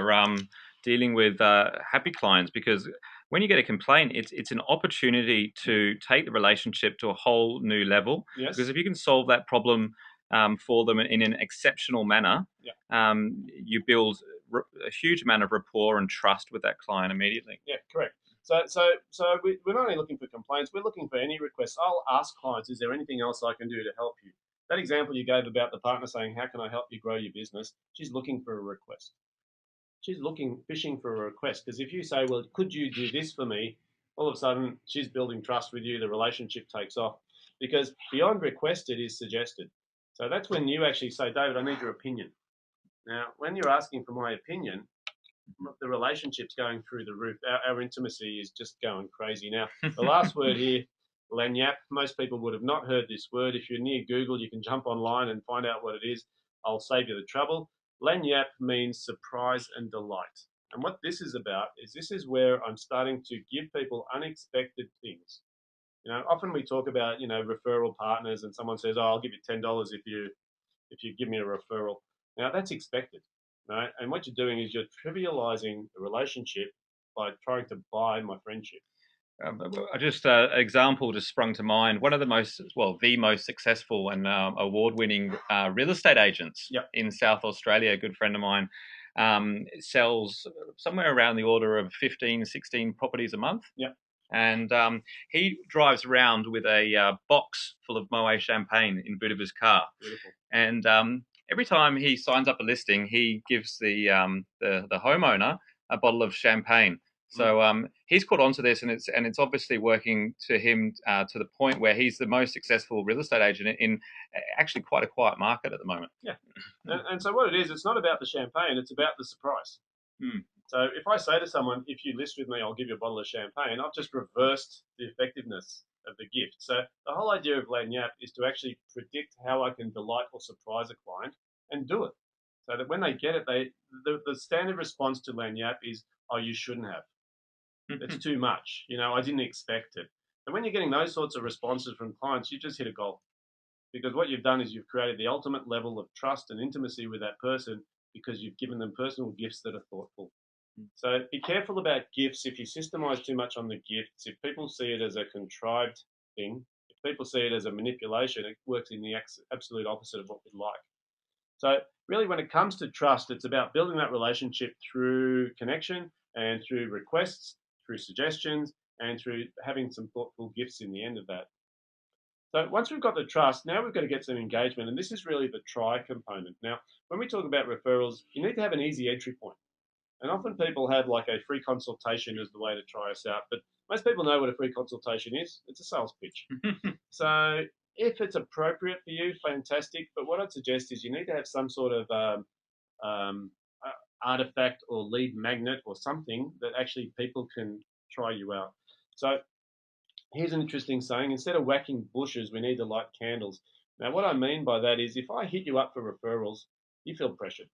dealing with happy clients, because when you get a complaint, it's an opportunity to take the relationship to a whole new level. Yes. Because if you can solve that problem for them in an exceptional manner, yeah. You build a huge amount of rapport and trust with that client immediately. Yeah, correct. So we're not only looking for complaints, we're looking for any requests. I'll ask clients, is there anything else I can do to help you? That example you gave about the partner saying, how can I help you grow your business? She's looking for a request. She's fishing for a request. Because if you say, well, could you do this for me? All of a sudden, she's building trust with you. The relationship takes off. Because beyond requested is suggested. So that's when you actually say, David, I need your opinion. Now, when you're asking for my opinion, the relationship's going through the roof. Our intimacy is just going crazy. Now, the last word here, lagniappe, most people would have not heard this word. If you're near Google, you can jump online and find out what it is. I'll save you the trouble. Lagniappe means surprise and delight. And what this is about is this is where I'm starting to give people unexpected things. Often we talk about, referral partners, and someone says, oh, I'll give you $10 if you give me a referral. Now, that's expected. Right? And what you're doing is you're trivializing the relationship by trying to buy my friendship. Just an example just sprung to mind. One of the most successful and award-winning real estate agents in South Australia, a good friend of mine, sells somewhere around the order of 15, 16 properties a month. Yep. And he drives around with a box full of Moet champagne in the boot of his car. Beautiful. And every time he signs up a listing, he gives the homeowner a bottle of champagne. So he's caught on to this, and it's obviously working to him to the point where he's the most successful real estate agent in actually quite a quiet market at the moment. Yeah, and so what it is, it's not about the champagne; it's about the surprise. So if I say to someone, if you list with me, I'll give you a bottle of champagne, I've just reversed the effectiveness of the gift. So the whole idea of lagniappe is to actually predict how I can delight or surprise a client and do it. So that when they get it, the standard response to lagniappe is, oh, you shouldn't have. It's too much. I didn't expect it. And when you're getting those sorts of responses from clients, you just hit a goal. Because what you've done is you've created the ultimate level of trust and intimacy with that person because you've given them personal gifts that are thoughtful. So be careful about gifts. If you systemize too much on the gifts, if people see it as a contrived thing, if people see it as a manipulation, it works in the absolute opposite of what we'd like. So really, when it comes to trust, it's about building that relationship through connection and through requests, through suggestions, and through having some thoughtful gifts in the end of that. So once we've got the trust, now we've got to get some engagement, and this is really the try component. Now, when we talk about referrals, you need to have an easy entry point. And often people have like a free consultation as the way to try us out, but most people know what a free consultation is. It's a sales pitch. So if it's appropriate for you, fantastic. But what I'd suggest is you need to have some sort of artifact or lead magnet or something that actually people can try you out. So here's an interesting saying: instead of whacking bushes, we need to light candles. Now, what I mean by that is if I hit you up for referrals, you feel pressured.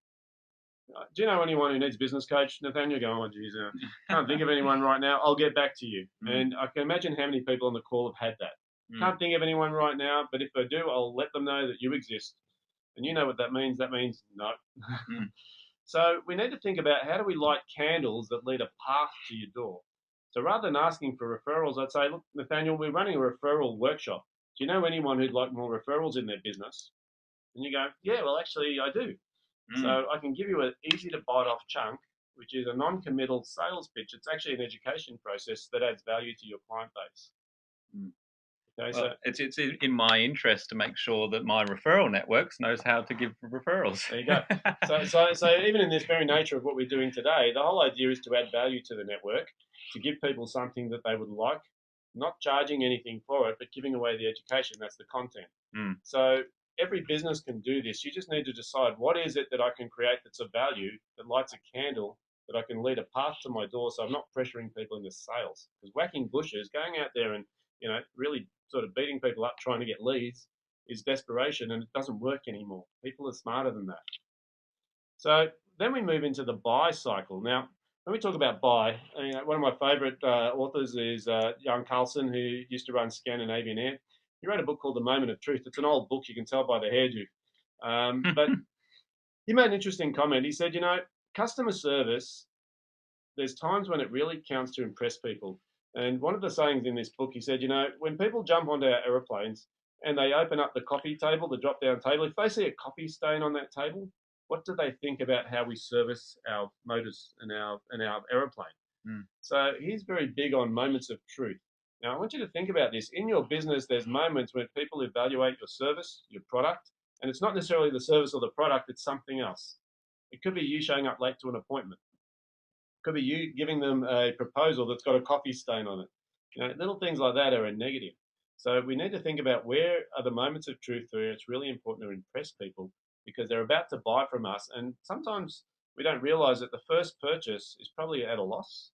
Do you know anyone who needs a business coach? Nathaniel, going, oh, geez, can't think of anyone right now. I'll get back to you. And I can imagine how many people on the call have had that. Can't think of anyone right now, but if I do, I'll let them know that you exist. And you know what that means? That means no. So we need to think about how do we light candles that lead a path to your door. So rather than asking for referrals, I'd say, look, Nathaniel, we're running a referral workshop. Do you know anyone who'd like more referrals in their business? And you go, yeah, well, actually, I do. So I can give you an easy to bite off chunk, which is a non-committal sales pitch. It's actually an education process that adds value to your client base. Okay, well, it's in my interest to make sure that my referral networks knows how to give referrals. There you go. So even in this very nature of what we're doing today, the whole idea is to add value to the network to give people something that they would like, not charging anything for it, but giving away the education. That's the content. So every business can do this. You just need to decide what is it that I can create that's of value, that lights a candle, that I can lead a path to my door, so I'm not pressuring people into sales. Because whacking bushes, going out there and really sort of beating people up trying to get leads is desperation, and it doesn't work anymore. People are smarter than that. So then we move into the buy cycle. Now, when we talk about buy, one of my favourite authors is Jan Carlson, who used to run C.N.E. He wrote a book called The Moment of Truth. It's an old book, you can tell by the hairdo. But he made an interesting comment. He said, customer service, there's times when it really counts to impress people. And one of the sayings in this book, he said, when people jump onto our aeroplanes and they open up the coffee table, the drop-down table, if they see a coffee stain on that table, what do they think about how we service our motors and our aeroplane? So he's very big on moments of truth. Now, I want you to think about this. In your business, there's moments when people evaluate your service, your product, and it's not necessarily the service or the product, it's something else. It could be you showing up late to an appointment. It could be you giving them a proposal that's got a coffee stain on it. Little things like that are a negative. So we need to think about where are the moments of truth where it's really important to impress people because they're about to buy from us. And sometimes we don't realize that the first purchase is probably at a loss.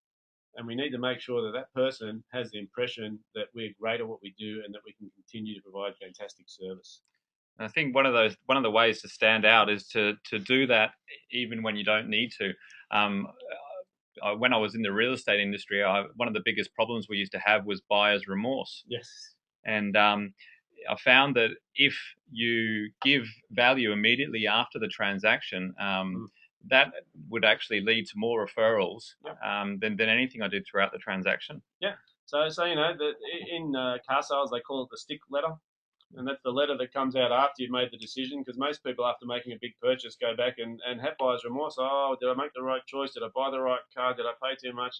And we need to make sure that that person has the impression that we're great at what we do and that we can continue to provide fantastic service. And I think one of the ways to stand out is to do that even when you don't need to. When I was in the real estate industry, one of the biggest problems we used to have was buyer's remorse. Yes. And I found that if you give value immediately after the transaction, that would actually lead to more referrals than anything I did throughout the transaction. Yeah. So in car sales, they call it the stick letter. And that's the letter that comes out after you've made the decision, because most people, after making a big purchase, go back and have buyer's remorse. Oh, did I make the right choice? Did I buy the right car? Did I pay too much?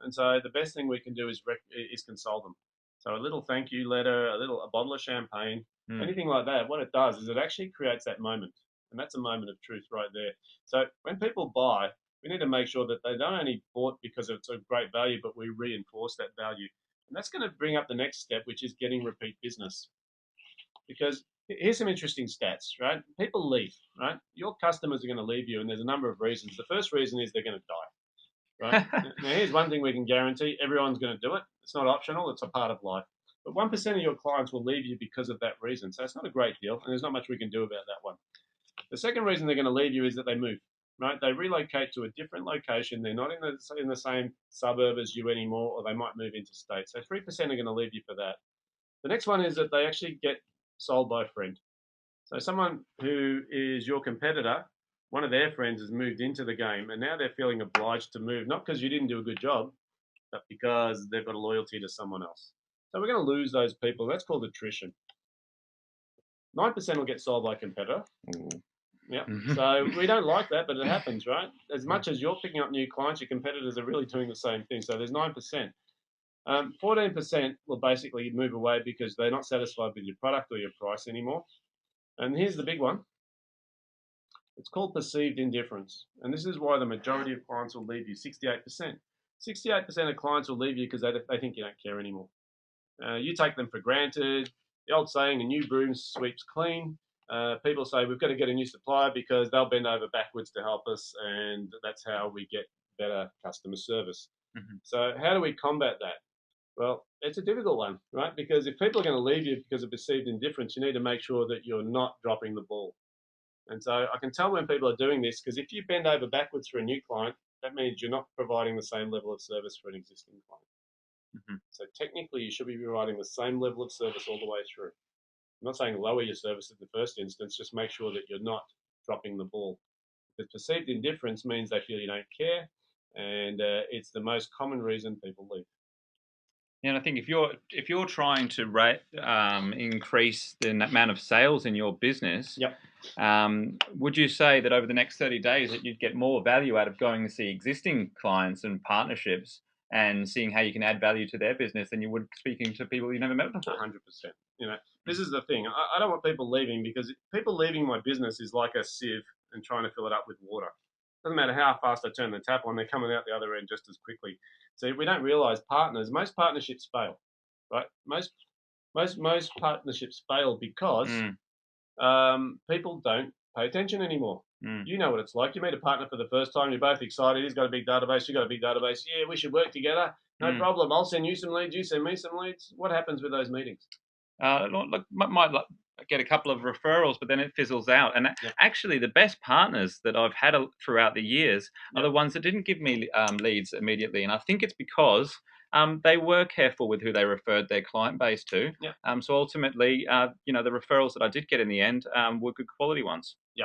And so the best thing we can do is console them. So a little thank you letter, a bottle of champagne, anything like that. What it does is it actually creates that moment. And that's a moment of truth right there. So when people buy, we need to make sure that they not only bought because it's a great value, but we reinforce that value. And that's going to bring up the next step, which is getting repeat business. Because here's some interesting stats, right? People leave, right? Your customers are going to leave you, and there's a number of reasons. The first reason is they're going to die, right? Now, here's one thing we can guarantee. Everyone's going to do it. It's not optional. It's a part of life. But 1% of your clients will leave you because of that reason. So it's not a great deal, and there's not much we can do about that one. The second reason they're going to leave you is that they move, right? They relocate to a different location. They're not in the same suburb as you anymore, or they might move interstate. So 3% are going to leave you for that. The next one is that they actually get sold by a friend. So someone who is your competitor, one of their friends has moved into the game, and now they're feeling obliged to move, not because you didn't do a good job, but because they've got a loyalty to someone else. So we're going to lose those people. That's called attrition. 9% will get sold by a competitor. Yeah. So we don't like that, but it happens, right? As much as you're picking up new clients, your competitors are really doing the same thing. So there's 9%. 14% will basically move away because they're not satisfied with your product or your price anymore. And here's the big one. It's called perceived indifference. And this is why the majority of clients will leave you, 68%. 68% of clients will leave you because they think you don't care anymore. You take them for granted. The old saying, a new broom sweeps clean. People say we've got to get a new supplier because they'll bend over backwards to help us, and that's how we get better customer service. So how do we combat that? Well, it's a difficult one, right? Because if people are going to leave you because of perceived indifference, you need to make sure that you're not dropping the ball. And so I can tell when people are doing this, because if you bend over backwards for a new client, that means you're not providing the same level of service for an existing client. So technically, you should be providing the same level of service all the way through. I'm not saying lower your service in the first instance, just make sure that you're not dropping the ball. Because perceived indifference means they feel you don't care, and it's the most common reason people leave. And I think if you're trying to increase the amount of sales in your business, would you say that over the next 30 days that you'd get more value out of going to see existing clients and partnerships and seeing how you can add value to their business than you would speaking to people you never met before? 100%. This is the thing. I don't want people leaving, because people leaving my business is like a sieve and trying to fill it up with water. Doesn't matter how fast I turn the tap on, they're coming out the other end just as quickly. So we don't realise most partnerships fail, right? Most partnerships fail because people don't pay attention anymore. You know what it's like. You meet a partner for the first time, you're both excited. He's got a big database, you've got a big database. Yeah, we should work together. No problem. I'll send you some leads, you send me some leads. What happens with those meetings? Look, might get a couple of referrals, but then it fizzles out. And actually, the best partners that I've had throughout the years are the ones that didn't give me leads immediately. And I think it's because they were careful with who they referred their client base to. So ultimately, the referrals that I did get in the end were good quality ones. Yeah.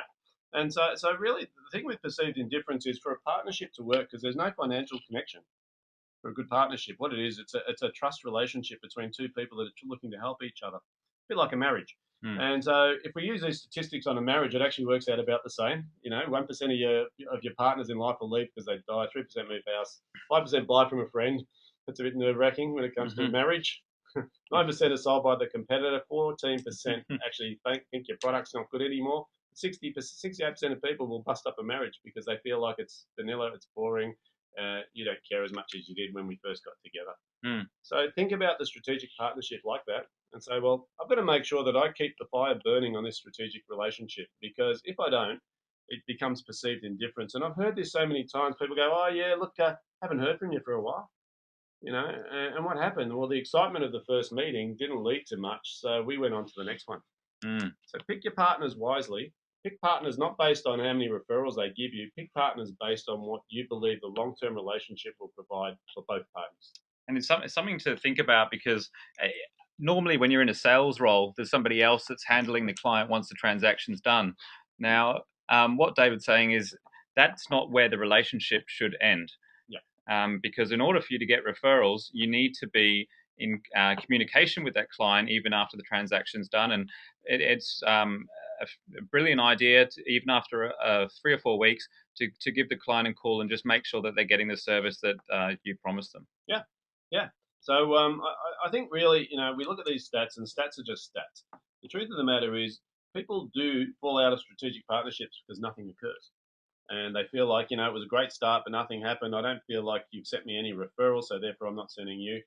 And so really, the thing with perceived indifference is for a partnership to work, because there's no financial connection. For a good partnership, what it is, it's a trust relationship between two people that are looking to help each other. A bit like a marriage. And so if we use these statistics on a marriage, it actually works out about the same. 1% of your partners in life will leave because they die, 3% move house, 5% buy from a friend. That's a bit nerve-wracking when it comes to marriage. 9% are sold by the competitor, 14% actually think your product's not good anymore. 68% of people will bust up a marriage because they feel like it's vanilla, it's boring, you don't care as much as you did when we first got together. So think about the strategic partnership like that and say, well, I've got to make sure that I keep the fire burning on this strategic relationship, because if I don't, it becomes perceived indifference. And I've heard this so many times. People go, oh, yeah, look, haven't heard from you for a while. And what happened? Well, the excitement of the first meeting didn't lead to much, so we went on to the next one. So pick your partners wisely. Pick partners not based on how many referrals they give you. Pick partners based on what you believe the long-term relationship will provide for both parties. And it's something to think about, because normally when you're in a sales role, there's somebody else that's handling the client once the transaction's done. Now, what David's saying is that's not where the relationship should end. Because in order for you to get referrals, you need to be in communication with that client even after the transaction's done. And it's a brilliant idea even after 3 or 4 weeks to give the client a call and just make sure that they're getting the service that you promised them. Yeah. So I think really, we look at these stats, and stats are just stats. The truth of the matter is people do fall out of strategic partnerships because nothing occurs. And they feel like, it was a great start, but nothing happened. I don't feel like you've sent me any referrals, so therefore I'm not sending you.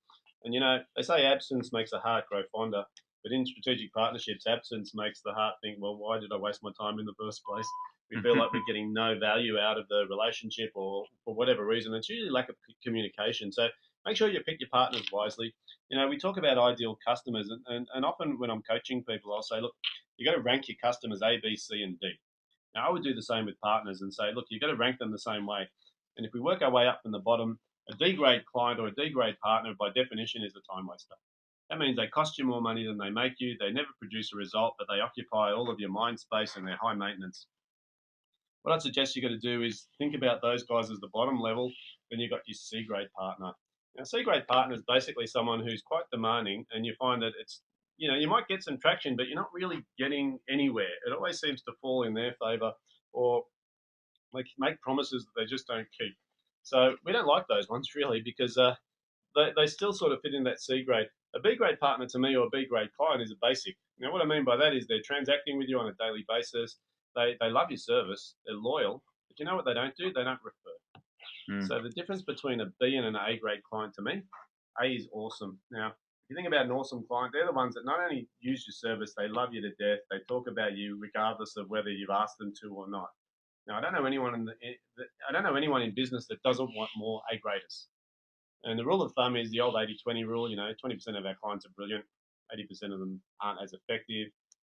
And, they say absence makes the heart grow fonder. But in strategic partnerships, absence makes the heart think, well, why did I waste my time in the first place? We feel like we're getting no value out of the relationship, or for whatever reason. It's usually lack of communication. So make sure you pick your partners wisely. We talk about ideal customers, and often when I'm coaching people, I'll say, look, you got to rank your customers A, B, C, and D. Now, I would do the same with partners and say, look, you've got to rank them the same way. And if we work our way up from the bottom, a D-grade client or a D-grade partner, by definition, is a time waster. That means they cost you more money than they make you. They never produce a result, but they occupy all of your mind space and they're high maintenance. What I'd suggest you got to do is think about those guys as the bottom level. Then you've got your C-grade partner. Now, C-grade partner is basically someone who's quite demanding, and you find that it's, you might get some traction, but you're not really getting anywhere. It always seems to fall in their favor, or make promises that they just don't keep. So we don't like those ones really, because they still sort of fit in that C grade. A B grade partner to me, or a B grade client, is a basic. Now, what I mean by that is they're transacting with you on a daily basis. They love your service. They're loyal. But you know what they don't do? They don't refer. So the difference between a B and an A grade client to me, A is awesome. Now, if you think about an awesome client, they're the ones that not only use your service, they love you to death. They talk about you regardless of whether you've asked them to or not. Now, I don't know anyone in business that doesn't want more A graders. And the rule of thumb is the old 80-20 rule. 20% of our clients are brilliant, 80% of them aren't as effective,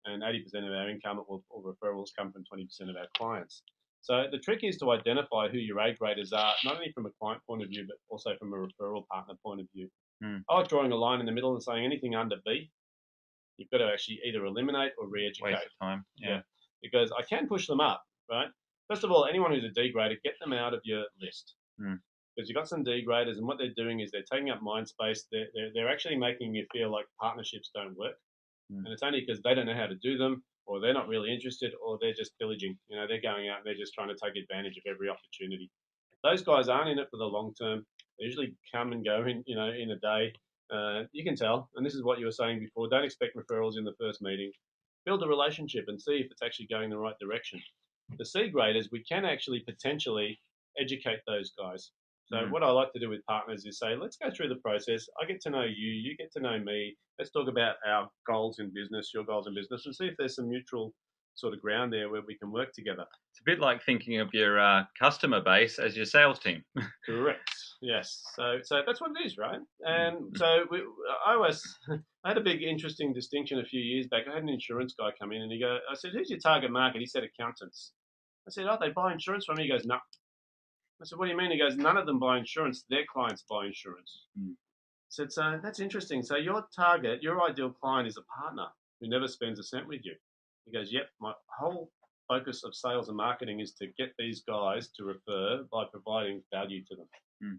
and 80% of our income or referrals come from 20% of our clients. So the trick is to identify who your A graders are, not only from a client point of view, but also from a referral partner point of view. I like drawing a line in the middle and saying anything under B, you've got to actually either eliminate or re-educate. Waste of time. Yeah. Because I can push them up, right? First of all, anyone who's a D grader, get them out of your list. Because you've got some D graders, and what they're doing is they're taking up mind space. They're actually making you feel like partnerships don't work. And it's only because they don't know how to do them, or they're not really interested, or they're just pillaging. They're going out and they're just trying to take advantage of every opportunity. Those guys aren't in it for the long term. They usually come and go in a day. You can tell, and this is what you were saying before, don't expect referrals in the first meeting. Build a relationship and see if it's actually going the right direction. The C graders, we can actually potentially educate those guys. So Mm. what I like to do with partners is say, let's go through the process. I get to know you, you get to know me. Let's talk about our goals in business, your goals in business, and see if there's some mutual sort of ground there where we can work together. It's a bit like thinking of your customer base as your sales team. Correct. Yes. So that's what it is, right? And so I always I had a big interesting distinction a few years back. I had an insurance guy come in and I said, who's your target market? He said accountants. I said, oh, they buy insurance from me. He goes, no. I said, what do you mean? He goes, none of them buy insurance. Their clients buy insurance. Mm. I said, so that's interesting. So your target, your ideal client is a partner who never spends a cent with you. He goes, yep, my whole focus of sales and marketing is to get these guys to refer by providing value to them. Mm.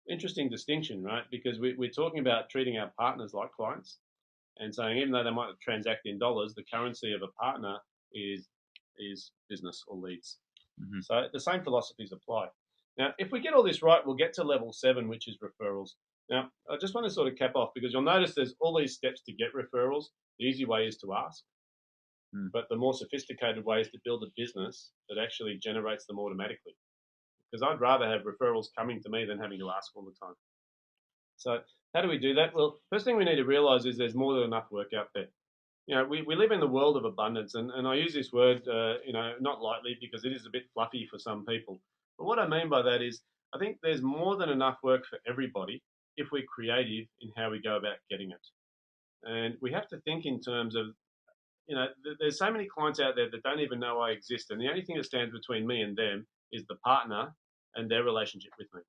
Interesting distinction, right? Because we're talking about treating our partners like clients and saying even though they might transact in dollars, the currency of a partner is business or leads. Mm-hmm. So the same philosophies apply. Now, if we get all this right, we'll get to level 7, which is referrals. Now, I just want to sort of cap off because you'll notice there's all these steps to get referrals. The easy way is to ask, but the more sophisticated way is to build a business that actually generates them automatically. Because I'd rather have referrals coming to me than having to ask all the time. So how do we do that? Well, first thing we need to realize is there's more than enough work out there. You know, we live in the world of abundance, and I use this word, not lightly because it is a bit fluffy for some people. But what I mean by that is I think there's more than enough work for everybody if we're creative in how we go about getting it. And we have to think in terms of, there's so many clients out there that don't even know I exist. And the only thing that stands between me and them is the partner and their relationship with me.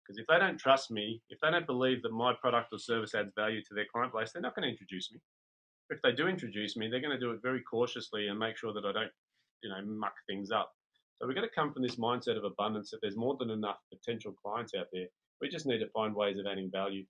Because if they don't trust me, if they don't believe that my product or service adds value to their client base, they're not going to introduce me. If they do introduce me, they're going to do it very cautiously and make sure that I don't, muck things up. So we've got to come from this mindset of abundance that there's more than enough potential clients out there. We just need to find ways of adding value.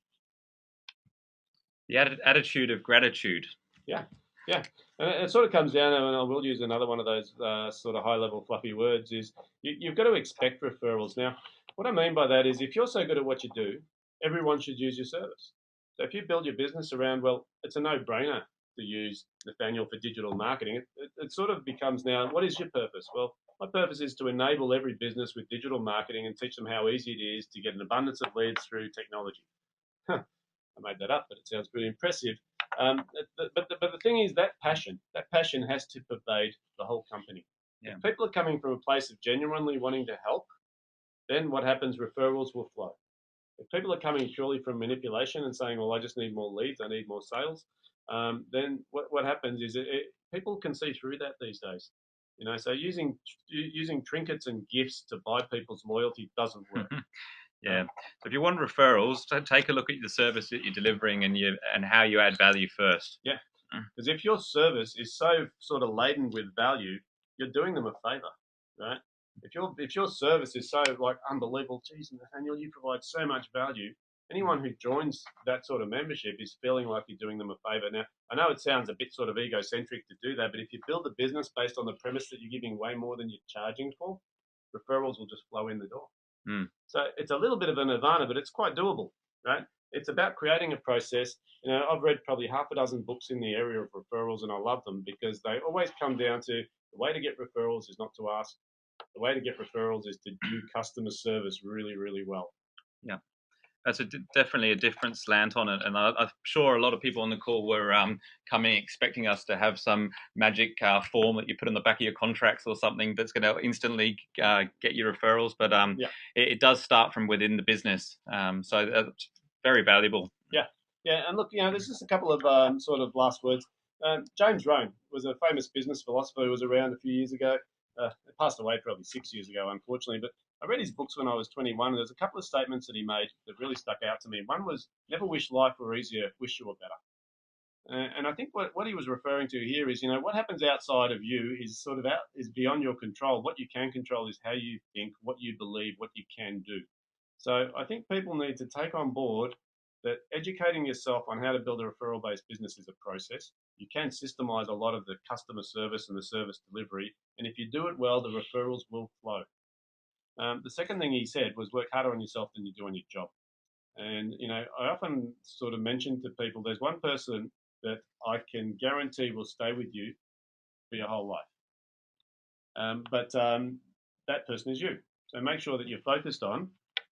The attitude of gratitude. Yeah. And it sort of comes down to, and I will use another one of those sort of high-level fluffy words, is you've got to expect referrals. Now, what I mean by that is if you're so good at what you do, everyone should use your service. So if you build your business around, well, it's a no-brainer to use Nathaniel for digital marketing. It sort of becomes now, what is your purpose? Well, my purpose is to enable every business with digital marketing and teach them how easy it is to get an abundance of leads through technology. I made that up, but it sounds pretty impressive. But the thing is that passion has to pervade the whole company. Yeah. If people are coming from a place of genuinely wanting to help, then what happens? Referrals will flow. If people are coming purely from manipulation and saying, well, I just need more leads, I need more sales, then what happens is people can see through that these days. So using trinkets and gifts to buy people's loyalty doesn't work. Yeah. So if you want referrals, take a look at the service that you're delivering and how you add value first. Yeah. Because if your service is so sort of laden with value, you're doing them a favor, right? If your service is so like unbelievable, geez, Nathaniel, you provide so much value. Anyone who joins that sort of membership is feeling like you're doing them a favor. Now, I know it sounds a bit sort of egocentric to do that, but if you build a business based on the premise that you're giving way more than you're charging for, referrals will just flow in the door. So it's a little bit of a nirvana, but it's quite doable, right? It's about creating a process. I've read probably half a dozen books in the area of referrals, and I love them because they always come down to the way to get referrals is not to ask. The way to get referrals is to do customer service really, really well. Yeah. That's definitely a different slant on it, and I'm sure a lot of people on the call were coming expecting us to have some magic form that you put on the back of your contracts or something that's going to instantly get you referrals. But it does start from within the business, so that's very valuable. Yeah, and look, there's just a couple of sort of last words. James Rohn was a famous business philosopher who was around a few years ago. He passed away probably 6 years ago, unfortunately, but I read his books when I was 21, and there's a couple of statements that he made that really stuck out to me. One was, never wish life were easier, wish you were better. And I think what he was referring to here is, what happens outside of you is sort of is beyond your control. What you can control is how you think, what you believe, what you can do. So I think people need to take on board that educating yourself on how to build a referral-based business is a process. You can systemize a lot of the customer service and the service delivery, and if you do it well, the referrals will flow. The second thing he said was work harder on yourself than you do on your job. And, I often sort of mention to people, there's one person that I can guarantee will stay with you for your whole life. but that person is you. So make sure that you're focused on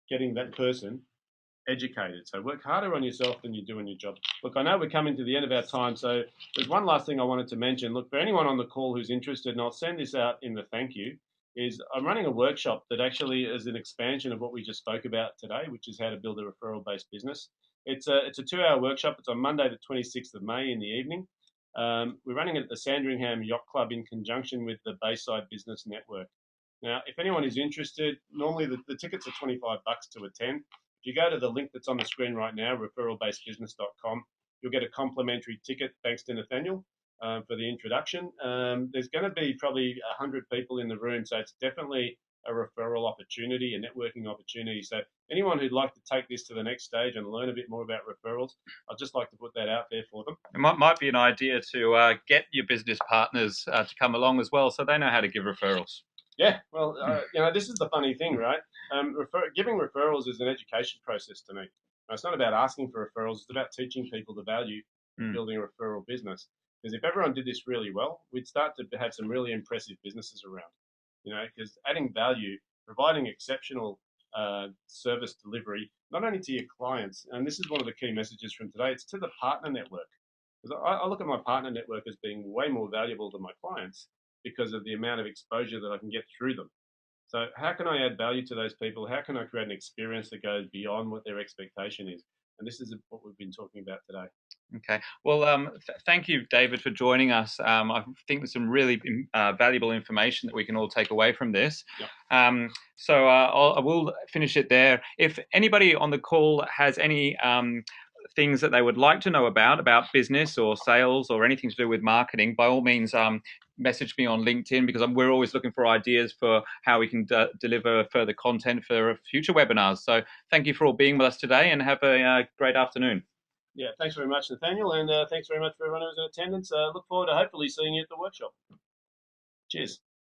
getting that person educated. So work harder on yourself than you do on your job. Look, I know we're coming to the end of our time, so there's one last thing I wanted to mention. Look, for anyone on the call who's interested, and I'll send this out in the thank you, is I'm running a workshop that actually is an expansion of what we just spoke about today, which is how to build a referral-based business. It's a 2-hour workshop. It's on Monday, the 26th of May in the evening. We're running it at the Sandringham Yacht Club in conjunction with the Bayside Business Network. Now, if anyone is interested, normally the tickets are $25 to attend. If you go to the link that's on the screen right now, referralbasedbusiness.com, you'll get a complimentary ticket, thanks to Nathaniel for the introduction. There's going to be probably 100 people in the room, so it's definitely a referral opportunity, a networking opportunity. So anyone who'd like to take this to the next stage and learn a bit more about referrals, I'd just like to put that out there for them. It might be an idea to get your business partners to come along as well, so they know how to give referrals. Yeah, well, this is the funny thing, right? Giving referrals is an education process to me. It's not about asking for referrals; it's about teaching people the value of building a referral business. Because if everyone did this really well, we'd start to have some really impressive businesses around. Because adding value, providing exceptional service delivery, not only to your clients, and this is one of the key messages from today, it's to the partner network. Because I look at my partner network as being way more valuable than my clients because of the amount of exposure that I can get through them. So how can I add value to those people? How can I create an experience that goes beyond what their expectation is? And this is what we've been talking about today. Okay. Well, thank you, David, for joining us. I think there's some really valuable information that we can all take away from this. Yep. So I will finish it there. If anybody on the call has any things that they would like to know about business or sales or anything to do with marketing, by all means, message me on LinkedIn, because we're always looking for ideas for how we can deliver further content for future webinars. So thank you for all being with us today, and have a great afternoon. Yeah, thanks very much, Nathaniel, and thanks very much for everyone who's in attendance. Look forward to hopefully seeing you at the workshop. Cheers.